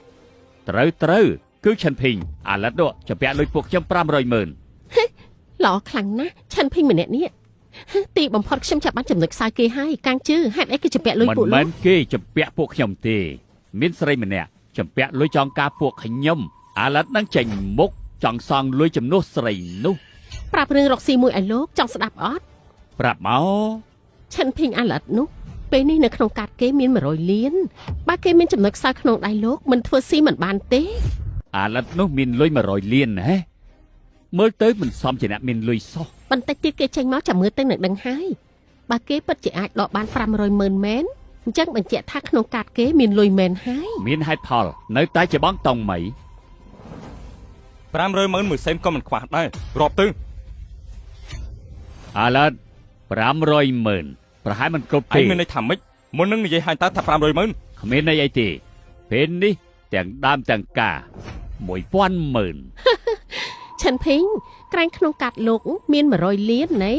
ត្រូវគឺឈិនភីងអាឡិតនោះចម្ពាក់លុយពួកខ្ញុំ500,000 ល្អខ្លាំងណាស់ឆិនភីងម្នាក់នេះទីបំផុតខ្ញុំចាប់បានចំណុចខ្សោយគេហើយកាំងជឺហេតុអីគេចម្ពាក់លុយ មិន ពួក មែ លោក នគេចម្ពាក់ពួកខ្ញុំទេមានស្រីម្នាក់ចម្ពាក់លុយចងការពួកខ្ញុំអាឡិតនឹងចេញមុខចង់សងលុយចំនួនស្រីនោះ ប្រាប់រឿងរកស៊ីមួយឲ្យលោកចង់ស្ដាប់អត់ ប្រាប់មក ឆិនភីងអាឡិតនោះពេលនេះនៅក្នុងកាតគេមាន100លានបើគេមានចំណុចខ្សោយក្នុងដៃលោកមិនធ្វើស៊ីមិនបានទេ អាឡិតនោះមានលុយ100លានណាមើលទៅមិនសមជាអ្នកមានលុយសោះ បន្តិចទៀតគេចេញមកចាំមើលទៅនឹងដឹងហើយបើគេពិតជាអាចដកបាន500ម៉ឺនមែនអញ្ចឹងបញ្ជាក់ថាក្នុងកាតគេមានលុយមែនហើយ មានហេតុផលនៅតែជាបងតង់មី 500ម៉ឺនមួយសេនក៏មិនខ្វះដែររាប់ទៅ អាឡិត500ម៉ឺនប្រហែលមិនគ្រប់ ឯ ទេ ងមានន័យថាម៉េចមុននឹងនិយាយឲ្យតើថា500ម៉ឺន គ្មានន័យអីទេពេលនេះទាំងដើមទាំងការ1000ម៉ឺន ឆិនភីងក្រែងក្នុងកាតលោកមាន100លានណែ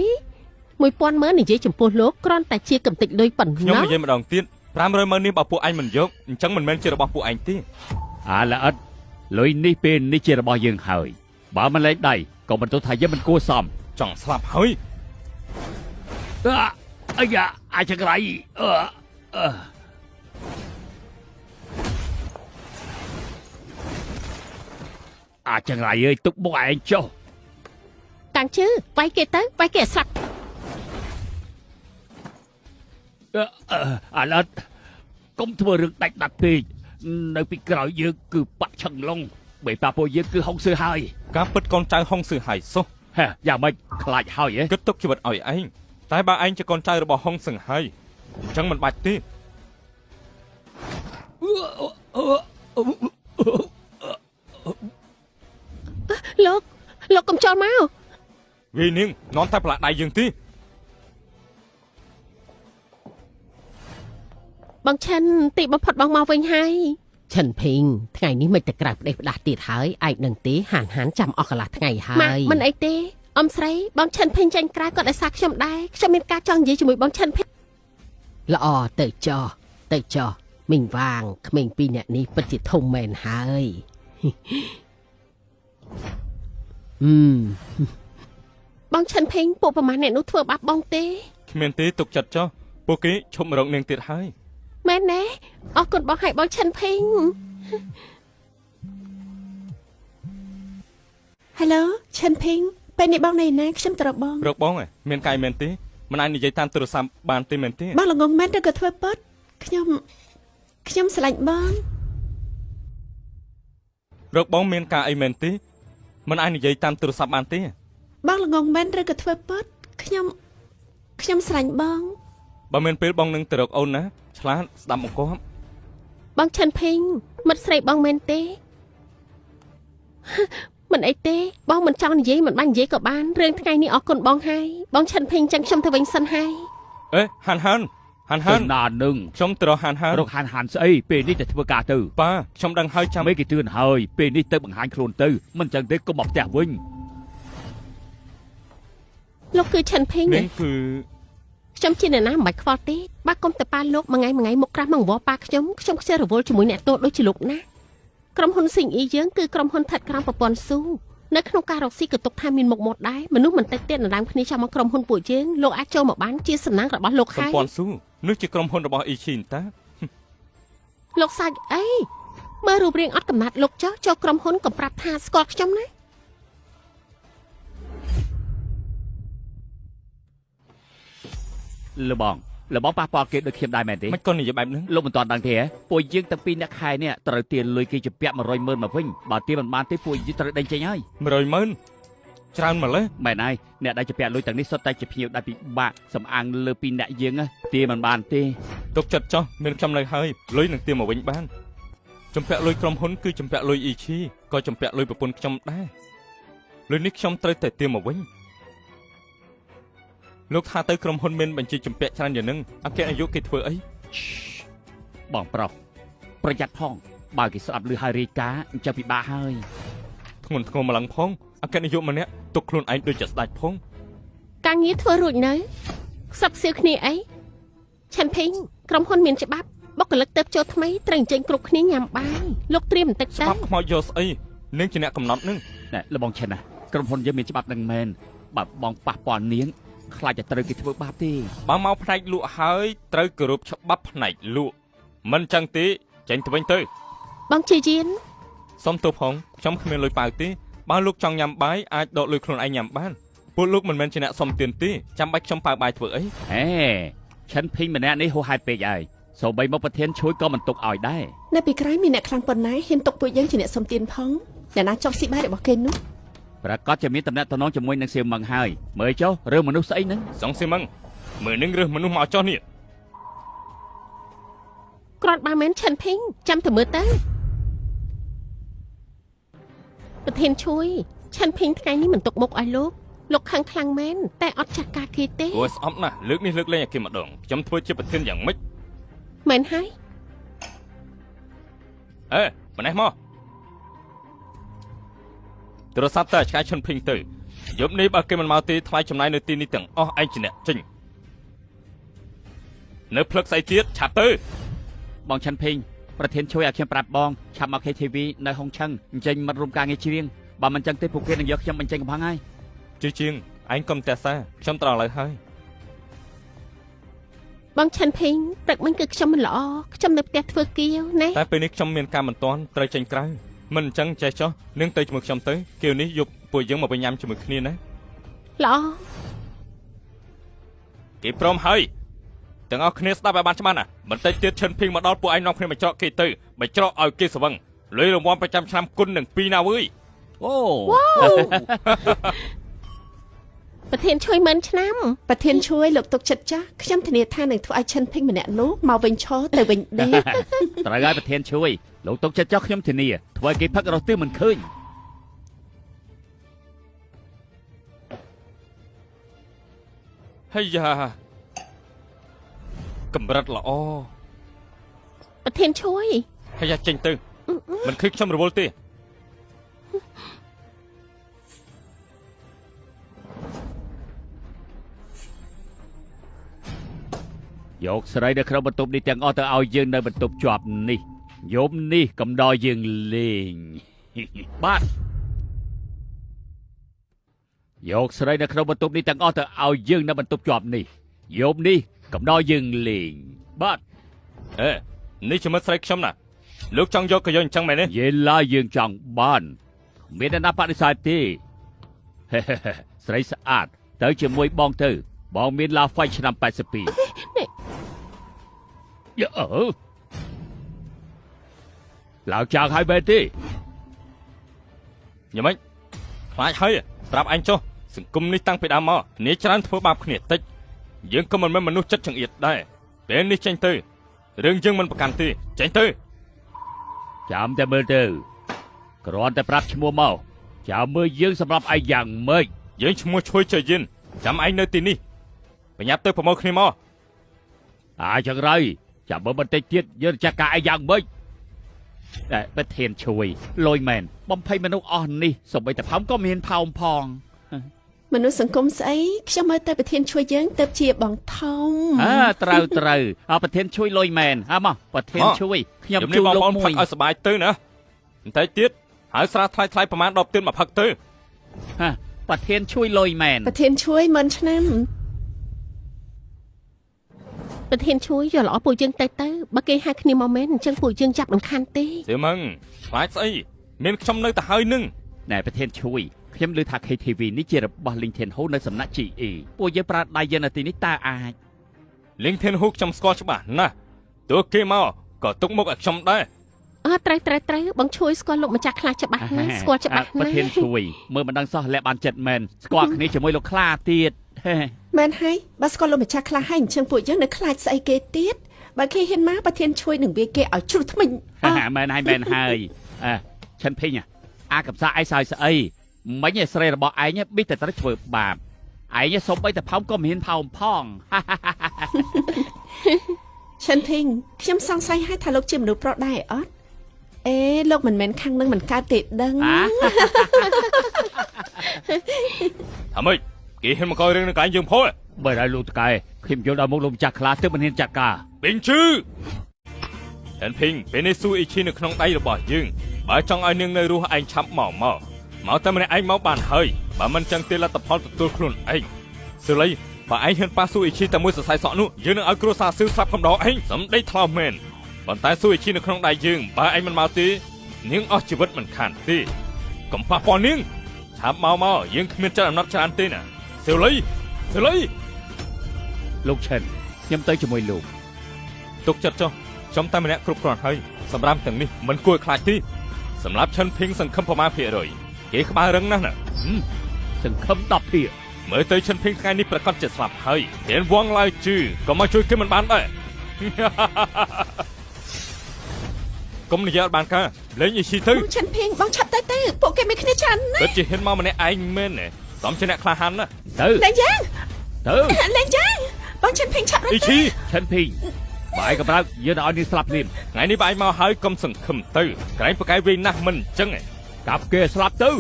1000ម៉ឺននិយាយចំពោះលោកគ្រាន់តែជាកំតិចលុយប៉ុណ្ ខ្ញុំ ណោះ និយាយម្ដងទៀត500ម៉ឺននេះបើពួកឯងមិនយកអញ្ចឹងមិនមែនជារបស់ពួកឯងទេ អាឡិតលុយនេះពេលនេះជារបស់យើងហើយបើមិនលែងដៃក៏មិនទោះថាយើងមិនគួរសម ចង់ស្លាប់ហើយ អាយ៉ាអាចក្រៃអាចក្រៃអើយទុកមកឯងចុះ កាំងជឺវាយគេទៅវាយគេឲ្យស្លាប់ អាឡិតកុំធ្វើរឿងដាច់ដាច់ពេកនៅពីក្រោយយើងគឺបាក់ឆឹងឡុងបីប៉ាពួកយើងគឺហុងសឺហើយ ការពិតកូនចៅហុងសឺហើយសុះ ហេយ៉ាងម៉េចខ្លាចហើយហ៎ គិតទុកជីវិតឲ្យឯងតែបើឯងជាកូនចៅរបស់ហុងសឹងហើយអញ្ចឹងមិនបាច់ទេ លោកកុំចូលមក វានាងនាំតែប្រឡាក់ដៃយើងទេ បងឆិនទីបំផុតបងមកវិញហើយឆិនភីងថ្ងៃនេះមិនតែក្រៅផ្ដេសផ្ដាស់ទៀតហើយឯងនឹងទេហានចាំអស់កន្លះថ្ងៃហើយមិនអីទេអ៊ំស្រីបងឆិនភីងចាញ់ក្រៅក៏ដោយសារខ្ញុំដែរខ្ញុំមានការចង់និយាយជាមួយបងឆិនភីងល្អទៅចោះមីងវាងក្មេងពីរនាក់នេះពិតជាធំមែនហើយបងឆិនភីងពួកប្រមាណអ្នកនោះធ្វើបាបបងទេ គ្មានទេទុកចិត្តចុះពួកគេឈប់មករកនាងទៀតហើយ មែនទេអរគុណបងឲ្យបងឆិនភីង Hello ឆិនភីងពេលនេះបងនៅណាខ្ញុំទៅរកបង រកបងឯងមានកាយមែនទេមិនអាចនិយាយតាមទូរស័ព្ទបានទេមែនទេ បងល្ងងមែនឬក៏ធ្វើប៉ាត់ខ្ញុំស្រឡាញ់បង រកបងមានការអីមែនទេមិនអាចនិយាយតាមទូរស័ព្ទបានទេ បងល្ងងមែនឬក៏ធ្វើប៉ាត់ខ្ញុំស្រឡាញ់បង បើមានពេលបងនឹងទៅរកអូនណាឆ្លាតស្ដាប់បង្គាប់ បងឆិនភីងមិត្តស្រីបងមែនទេ មិនអីទេបងមិនចង់និយាយមិនបាញ់និយាយក៏បានរឿងថ្ងៃនេះអរគុណបងហើយបងឆិនភីងចឹងខ្ញុំទៅវិញសិនហើយ អេហាន ទៅណានឹង ខ្ញុំទៅរកហាន រកហានស្អីពេលនេះតែធ្វើការទៅ ប៉ាខ្ញុំដឹងហើយចាំ មិនគេទឿនហើយពេលនេះទៅបង្ហាញខ្លួនទៅមិនចឹងទេកុំមកផ្ទះវិញ លោកគឺឆិនភីង នាងគឺ ខ្ញុំជាអ្នកណាមិនបាច់ខ្វល់ទេបើកុំទៅប៉ាលោកមួយថ្ងៃមុខក្រាស់មកវល់ប៉ាខ្ញុំខ្ជិលរវល់ជាមួយអ្នកតូចដូចជាលោកណាក្រុមហ៊ុនស៊ីងអ៊ីយើងគឺក្រុមហ៊ុនថាត់ក្រោមប្រព័ន្ធស៊ូនៅក្នុងការរកស៊ីក៏ទុកថាមានមុខមាត់ដែរមនុស្សមិនតិចទៀតដណ្ដើមគ្នាចាំមកក្រុមហ៊ុនពួកយើងលោកអាចចូលមកបានជាសំណាងរបស់លោក សម្ ហើយ ព័ន្ធស៊ូនេះជាក្រុមហ៊ុនរបស់អ៊ីឈីនតា លោកសាច់អីមើលរូបរាងអត់កំណត់លោកចោះចូលក្រុមហ៊ុនកំប្រាប់ថាស្គាល់ខ្ញុំណា លបងប៉ះពាល់គេដូចខ្ញុំដែរមែនទេ មិនក៏និយាយបែបហ្នឹង លោកមិនទាន់ដឹងទេហ៎ពួកយើងទាំងពីរអ្នកខែនេះត្រូវទានលុយគេជាពាក់100ម៉ឺនមកវិញបើទានមិនបានទេពួកយើងត្រូវដេញចេញហើយ 100ម៉ឺនច្រើនម្ល៉េះ មែនហើយអ្នកដែលជាពាក់លុយទាំងនេះសុទ្ធតែជាភ្ញៀវដែលពិបាកសំអាងលើពីអ្នកយើងទានមិនបានទេ ទុកចិត្តចុះមានខ្ញុំនៅហើយលុយនឹងទាមមកវិញបានចម្ពាក់លុយក្រុមហ៊ុនគឺចម្ពាក់លុយអ៊ីឈីក៏ចម្ពាក់លុយប្រពន្ធខ្ញុំដែរលុយនេះខ្ញុំត្រូវតែទាមមកវិញលោកថាទៅក្រុមហ៊ុនមានបញ្ជីចម្ពាក់ច្រើនយ៉ាងហ្នឹងអគ្គនាយកគេធ្វើអី បងប្រុសប្រយ័ត្នផងបើគេស្ដាប់ឮហើយរាយការណ៍អញ្ចឹងពិបាកហើយ ធ្ងន់ធ្ងរម្លឹងផងអគ្គនាយកម្នាក់ទុកខ្លួនឯងដូចជាស្ដេចផង ការងារធ្វើរួចនៅខ្សឹបខ្សៀវគ្នាអីឆិនភីងក្រុមហ៊ុនមានច្បាប់បុគ្គលិកទៅចូលថ្មីត្រូវអញ្ជើញគ្រប់គ្នាញ៉ាំបាយលោកត្រៀមបន្តិចទៅ ច្បាប់ខ្មោចយកស្អីនាងជាអ្នកកំណត់នឹង ណែលបងឆិនណាក្រុមហ៊ុនយើងមានច្បាប់នឹងមែន បើបងប៉ះពាល់នាងខ្លាចจะត្រូវគេធ្វើបាបទេ បើមកផ្នែកលក់ហើយត្រូវគោរពច្បាប់ផ្នែកលក់មិនចឹងទេចេញទៅវិញទៅ បងជាយាន សុំទោសផងខ្ញុំគ្មានលុយប៉ៅទេបើលោកចង់ញ៉ាំបាយអាចដកលុយខ្លួនឯងញ៉ាំបានពួកលោកមិនមែនជាអ្នកសុំទានទេចាំបាច់ខ្ញុំប៉ៅបាយធ្វើអី ហេឈិនភីងម្នាក់នេះហួសហេតុពេកហើយសូម្បីមកប្រធានជួយក៏មិនទុកឲ្យដែរ នៅពីក្រោយមានអ្នកខ្លាំងប៉ុណ្ណាហ៊ានទុកពួកយើងជាអ្នកសុំទានផងអ្នកណាចង់ស៊ីបាយរបស់គេនោះ ប្រកាសជាមានតំណែងតំណងជាមួយនឹងសៀមម៉ឹងហើយមើលចុះរឿងមនុស្សស្អីហ្នឹង សងស៊ីមឹងមើលនឹងរើសមនុស្សមកចោះនេះ គ្រាន់បើមែនឆិនភីងចាំទៅមើលទៅប្រធានជួយឆិនភីងថ្ងៃនេះមិនទុកមុខឲ្យលោកខឹងខ្លាំងមែនតែអត់ចាស់ការគេទេ គួរស្អប់ណាស់លើកនេះលើកលែងឲ្យគេម្ដងខ្ញុំធ្វើជាប្រធានយ៉ាងម៉េច មែនហើយ អេម្នេះមកទូរស័ព្ទទៅឆ្កែឈុនភីងទៅយប់នេះបើគេមិនមកទេថ្លៃចំណាយនៅទីនេះទាំងអស់ឯងជាអ្នកចេញនៅផ្លឹកស្អីទៀតឆាប់ទៅ បងឈិនភីងប្រធានជួយឲ្យខ្ញុំប្រាប់បងឆាប់មក KTV នៅហុងឆឹងអញ្ចឹងមិត្តរួមការងារច្រៀងបើមិនអញ្ចឹងទេពួកគេនឹងយកខ្ញុំបញ្ចេញកំហឹងហើយ ជាងឯងកុំតែសាខ្ញុំត្រង់ឡើយហើយ បងឆិនភីងព្រឹកមិញគឺខ្ញុំមិនល្អខ្ញុំនៅផ្ទះធ្វើគាវណា តែពេលនេះខ្ញុំមានការមិនតាន់ត្រូវចេញក្រៅមិនអញ្ចឹងចេះចោះនឹងទៅជាមួយខ្ញុំទៅគាវនេះយកពួកយើងមកបញ៉ាំជាមួយគ្នាណា ល្អ គេព្រមហើយទាំងអស់គ្នាស្ដាប់ឲ្យបានច្បាស់ណាបន្តិចទៀតឈិនភីងមកដល់ពួកឯងនាំគ្នាបញ្ច្រកគេទៅបញ្ច្រកឲ្យគេស្វឹងលុយរង្វាន់ប្រចាំឆ្នាំគុណនឹង2ណាវើយ អូ ប្រធានជួយមិនឆ្នាំ ប្រធានជួយលោកទុកចិត្តចាស់ខ្ញុំធានាថានឹងធ្វើឲ្យឈិនភីងម្នាក់នោះមកវិញឈរទៅវិញដេក ត្រូវហើយប្រធានជួយលោកទុកចិត្តចោះខ្ញុំធានាធ្វើឲ្យគេផឹករស់ទិសមិនឃើញ ហើយយ៉ាកម្រិតល្អ ប្រធានជួយ ហើយយ៉ាចេញទៅមិនឃើញខ្ញុំរវល់ទេ យកស្រីនៅក្នុងបន្ទប់នេះទាំងអស់ទៅឲ្យយើងនៅបន្ទប់ជាប់នេះយប់នេះកំដរយើងលេង បាទយកស្រីនៅក្នុងបន្ទប់នេះទាំងអស់ទៅឲ្យយើងនៅបន្ទប់ជាប់នេះយប់នេះកំដរយើងលេងបាទ អេនេះជាមិត្តស្រីខ្ញុំណាលោកចង់យកក៏យកអញ្ចឹងមែនទេ យេឡាយើងចង់បានមានអ្នកណាបដិសេធទេ ស្រីស្អាតទៅជាមួយបងទៅបងមានឡាហ្វៃឆ្នាំ82 យ៉ាអើឡើងចោលហើយបែរទេ យ៉ាងម៉េចខ្លាចហើយប្រាប់ឯងចុះសង្គមនេះតាំងពីដើមមកគ្នាច្រើនធ្វើបាបគ្នាតិចយើងក៏មិនមែនមនុស្សចិត្តចង្អៀតដែរពេលនេះចេញទៅរឿងយើងមិនប្រកាន់ទេចេញទៅ ចាំតែមើលទៅគ្រាន់តែប្រាប់ឈ្មោះមកចាំមើលយើងសម្រាប់ឯងយ៉ាងម៉េច យើងឈ្មោះឈួយចយិនចាំឯងនៅទីនេះបញ្ញាប់ទៅប្រមូលគ្នាមក ចឹងហើយចាំមើលបន្តិចទៀតយើងចាត់ការឯងយ៉ាងម៉េចតែប្រធានជួយលយមែនបំភ័យមនុស្សអស់នេះសូម្បីតែផោមក៏មានផោមផង មនុស្សសង្គមស្អីខ្ញុំមើលតែប្រធានជួយយើងទៅជាបងធំ ត្រូវប្រធានជួយលយមែនមកប្រធានជួយខ្ញុំ យប់ ជួ នេះ ប បង លោក ប្អូន មួ ផឹក យ ឲ្យសុបាយទៅណាបន្តិចទៀតហើយស្រាថ្លៃប្រមាណ10ទៀនមកផឹកទៅ ប្រធានជួយលយមែន ប្រធានជួយមិនឆ្នាំ ប្រធានជួយយកល្អពួកយើងទៅបើគេហៅគ្នាមកមែនអញ្ចឹងពួកយើងចាប់មិនខានទេ សៀមឹងខ្លាចស្អីមានខ្ញុំនៅទៅហើយនឹង ណែប្រធានជួយខ្ញុំឮថា KTV នេះជារបស់ LinkedIn Ho នៅសំណាក់ GE ពួកយើងប្រើដៃយើងនៅទីនេះតើអាច LinkedIn Ho ខ្ញុំស្គាល់ច្បាស់ណាស់ទោះគេមកក៏ទុកមុខឲ្យខ្ញុំដែរ ត្រូវបងជួយស្គាល់លោកម្ចាស់ខ្លាចច្បាស់ណាស់ស្គាល់ច្បាស់ ប្រ ណាស់ ធានជួយមើលមិនដឹងសោះលាក់បានចិត្តមែនស្គាល់គ្នាជាមួយលោកខ្លាទៀត មែនហើយបើស្គាល់លោកម្ចាស់ខ្លះហើយអញ្ចឹងពួកយើងនៅខ្លាចស្អីគេទៀតបើគេហ៊ានមកប្រធានជួយនឹងវាគេឲ្យជ្រុះថ្មិញ មែនហើយឈិនភីងអាកំសាឯងសើស្អីមិញស្រីរបស់ឯងប៊ីតែត្រូវធ្វើបាបឯងសូម្បីតែផោមក៏មិនហ៊ានផោមផង ឈិនភីងខ្ញុំសង្ស័យហើយថាលោកជាមនុស្សប្រុសដែរអត់អេលោកមិនមែនខាងនឹងមិនកើតទេដឹង ថាម៉េចគេហ៊ានមកកយរឿងនឹងកែយើងផង បើឲ្យលោកតកែខ្ញុំយល់ដល់មុខលោកម្ចាស់ខ្លាទើបមិនហ៊ានចាត់ការ ប៊ីងឈឺអិនភីងពេលនេះស៊ូអ៊ីឈីនៅក្នុងដៃរបស់យើងបើចង់ឲ្យនាងនៅរស់ឯងឆាប់មកតែម្នាក់ឯងមកបានហើយ បើមិនចឹងទេលទ្ធផលទទួលខ្លួនឯងសេរីបើឯងហ៊ានប៉ះស៊ូអ៊ីឈីតែមួយសរសៃសក់នោះយើងនឹងឲ្យគ្រួសារស៊ឺស្លាប់កំដរឯងសំដីថ្លោមមែនប៉ុន្តែស៊ូអ៊ីឈីនៅក្នុងដៃយើងបើឯងមិនមកទេនាងអស់ជីវិតមិនខានទេកុំប៉ះពាល់នាងឆាប់មកយើងគ្មានចិត្តអំណត់ច្រើនទេណាសេរីលោកឈិនខ្ញុំទៅជាមួយលោក ទុកចិត្តចុះខ្ញុំតែម្នាក់គ្រប់គ្រាន់ហើយសម្រាប់ទាំងនេះមិនគួរខ្លាចទេសម្រាប់ឈិនភីងសង្ឃឹមប្រមាណភាគរយគេក្បាលរឹងណាស់ណា សង្ឃឹម10ភាគ មើលទៅឈិនភីងថ្ងៃនេះប្រកាសជាស្លាប់ហើយរៀនវងឡើយជឺក៏មកជួយគេមិនបានដែរ កុំនិយាយអត់បានការលេងអ៊ីស៊ីទៅ បងឆិនភីងបងឆាប់ទៅពួកគេមានគ្នាច្រើនណាស់ ពិតជាហ៊ានមកម្នាក់ឯងមែនទេសំជាអ្នកក្លាហានណា ទៅ លេងយ៉ាង ទៅ លេងយ៉ាងបងឆិនភីងឆាប់ អ៊ីឈី ឈិនភីងបាយកម្រើកយើងឲ្យនេះស្លាប់ភ្លាម ថ្ងៃនេះបាយមកហើយកុំសង្ឃឹមទៅក្រែងប្រកែកវិញណាស់មិនអញ្ចឹងឯង កាប់គេស្លាប់ទៅ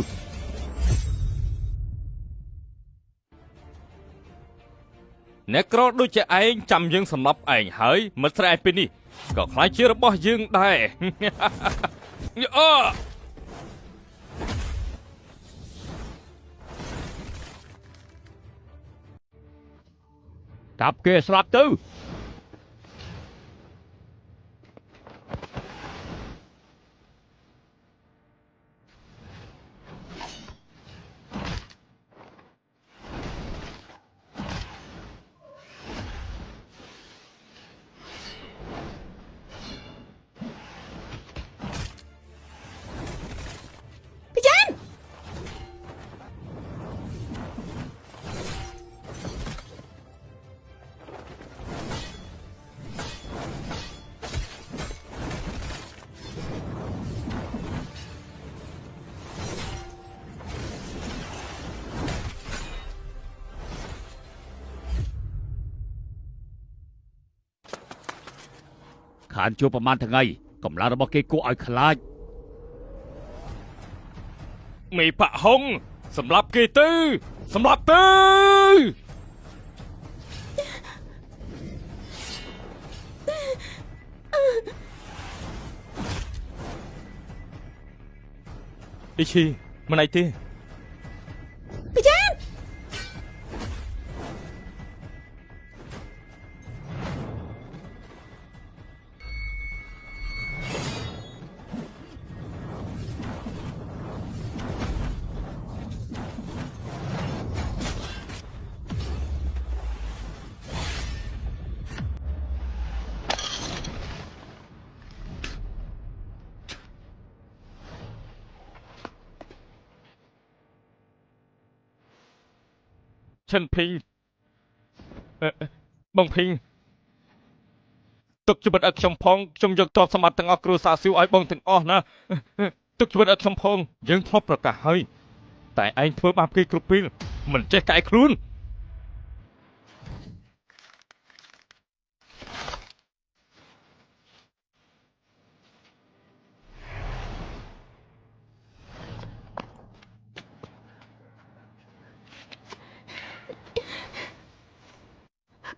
អ្នកក្រដូចជាឯងចាំយើងសម្លាប់ឯងហើយមិនស្រែកពីនេះក៏ខ្លាចជារបស់យើងដែរ អូ កាប់គេស្លាប់ទៅ ខានជួបប្រមាណថ្ងៃកម្លាំងរបស់គេគួរឲ្យខ្លាច មីប៉ាហុងសម្លាប់គេទៅសម្លាប់ទៅអ៊ីឈីមិនអីទេ ឈិនភីងបងភីងទុកជីវិតឲ្យខ្ញុំផងខ្ញុំយកទ្រព្យសម្បត្តិទាំងអស់គ្រួសារស៊ីវឲ្យបងទាំងអស់ណាទុកជីវិតឲ្យខ្ញុំផងយើងធ្លាប់ប្រកាសហើយតែឯងធ្វើបាបគេគ្រប់ពេលមិនចេះកែខ្លួន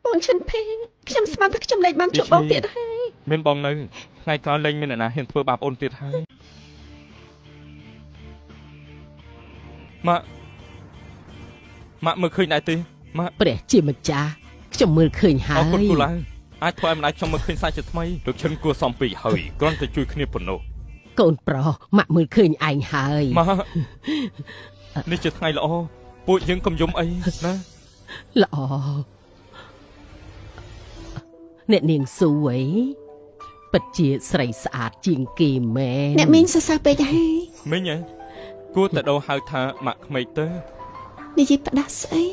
បងឆិនភីងខ្ញុំស្មានថាខ្ញុំលេងបានជួបបងទៀតហើយ មានបងនៅថ្ងៃក្រោយលេងមានអ្នកណាហ៊ានធ្វើបាបអូនទៀតហើយម៉ាក់មើលឃើញដែរទេម៉ាក់ ព្រះជាម្ចាស់ខ្ញុំមើលឃើញហើ អរគុណ យ គូឡាអាចធ្វើឲ្យម្ដាយខ្ញុំមើលឃើញសាច់ជាថ្មីលោកឈិនគួរសំពីហើយគ្រាន់តែជួយគ្នាប៉ុណ្ណោះ កូនប្រុសម៉ាក់មើលឃើញឯងហើយ ម៉ាក់នេះជាថ្ងៃល្អពួកយើងកុំយំអីណា ល្អអ្នកនាងស៊ូអីពិតជាស្រីស្អាតជាងគេមែន អ្នកមីងសរសើរពេកហើយ មីងគួរតែដោហៅថាម៉ាក់ក្មេកទៅ និយាយផ្ដាស់ស្អី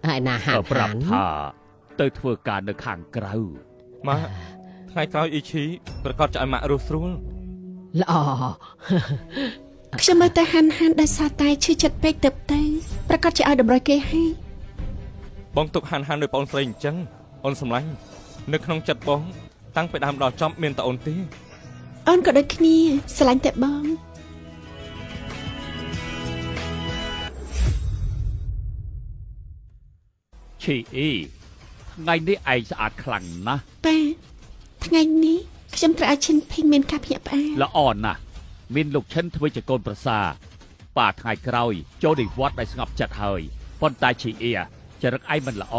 ហើយណាហា ប្រាប់ថាទៅធ្វើការនៅខាងក្រៅ ម៉ាក់ថ្ងៃក្រោយអ៊ីឈីប្រកាសจะឲ្យម៉ាក់រស់ស្រួល ល្អ ខ្ញុំមើលតែហាន់ដោយសារតែឈឺចិត្តពេកទៅប្រកាសជាឲ្យតម្រុយគេហើយ បងទុកហាន់ដោយបងស្រីអញ្ចឹងអូនសម្លាញ់នៅក្នុងចិត្តបងតាំងពីដើមដល់ចប់មានតែអូនទេ អូនក៏ដូចគ្នាស្រឡាញ់តែបង ឈីអ៊ីថ្ងៃនេះឯងស្អាតខ្លាំងណាស់ ប៉ាថ្ងៃនេះខ្ញុំត្រូវឲ្យឈិនភីងមានការភ្ញាក់ផ្អើល ល្អណាស់មានលោកឈិនធ្វើជាកូនប្រសា ប៉ាថ្ងៃក្រោយចូលនិវត្តន៍ដោយស្ងប់ចិត្តហើយប៉ុន្តែឈីអ៊ីចរិតឯងមិនល្អ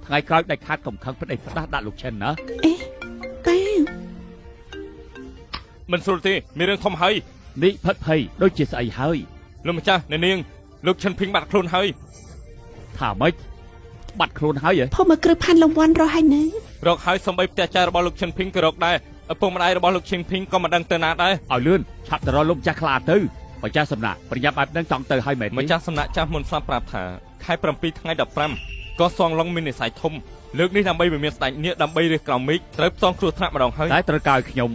ថ្ងៃក្រោយដាច់ខាតកំខឹងផ្ដេសផ្ដាស់ដាក់លោកឈិនណា អេប៉ា មិនស្រួលទេមានរឿងធំហើយ នេះផិតភ័យដូចជាស្អីហើយ លោកម្ចាស់អ្នកនាងលោកឈិនភីងបាត់ខ្លួនហើយ ថាម៉េចបាត់ខ្លួនហើយហ៎ ផុសមកគ្រឹះផាន់លំវ័នរស់ហើយនៅ រកហើយសំបីផ្ទះចាយរបស់លោកឈិនភីងក៏រកដែរឪពុកម្ដាយរបស់លោកឈិនភីងក៏មិនដឹងទៅណាដែរ ឲ្យលឿនឆាប់ទៅរកលោកម្ចាស់ខ្លាទៅម្ចាស់សំណាក់ប្រញាប់បែបហ្នឹងចង់ទៅឲ្យមែនទេ ម្ចាស់សំណាក់ចាស់មុនស្លាប់ប្រាប់ថាខែ7ថ្ងៃ15ក៏សងឡុងមាននិស័យធំលើកនេះដើម្បីវិមានស្ដេចនាគដើម្បីរះក្រោមមេឃត្រូវផ្សងគ្រោះថ្នាក់ម្ដងហើយ តែត្រូវការឲ្យខ្ញុំ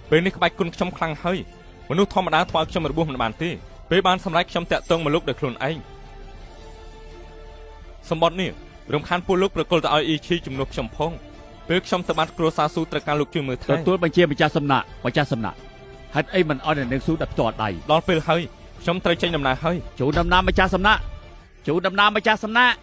ពេលនេះក្បាច់គុណខ្ញុំខ្លាំងហើយមនុស្សធម្មតាធ្វើឲ្យខ្ញុំរបួសមិនបានទេពេលបានសម្រេចខ្ញុំតាក់ទងមកលោកដោយខ្លួនឯងសម្បត្តិនេះរំខានពួកលោកប្រកល់ទៅឲ្យអ៊ីឈីជំនួសខ្ញុំផងពេលខ្ញុំទៅបាត់គ្រួសារស៊ូត្រូវការលោកជួយមើលថែ ទទួលបញ្ជាម្ចាស់សំណាក់ហេតុអីមិនអោយអ្នកនាងស៊ូដល់ផ្ទាល់ដៃ ដល់ពេលហើយខ្ញុំត្រូវចេញដំណើរហើយ ជូនដំណើរម្ចាស់សំណាក់ជូនដំណើរម្ចាស់សំណាក់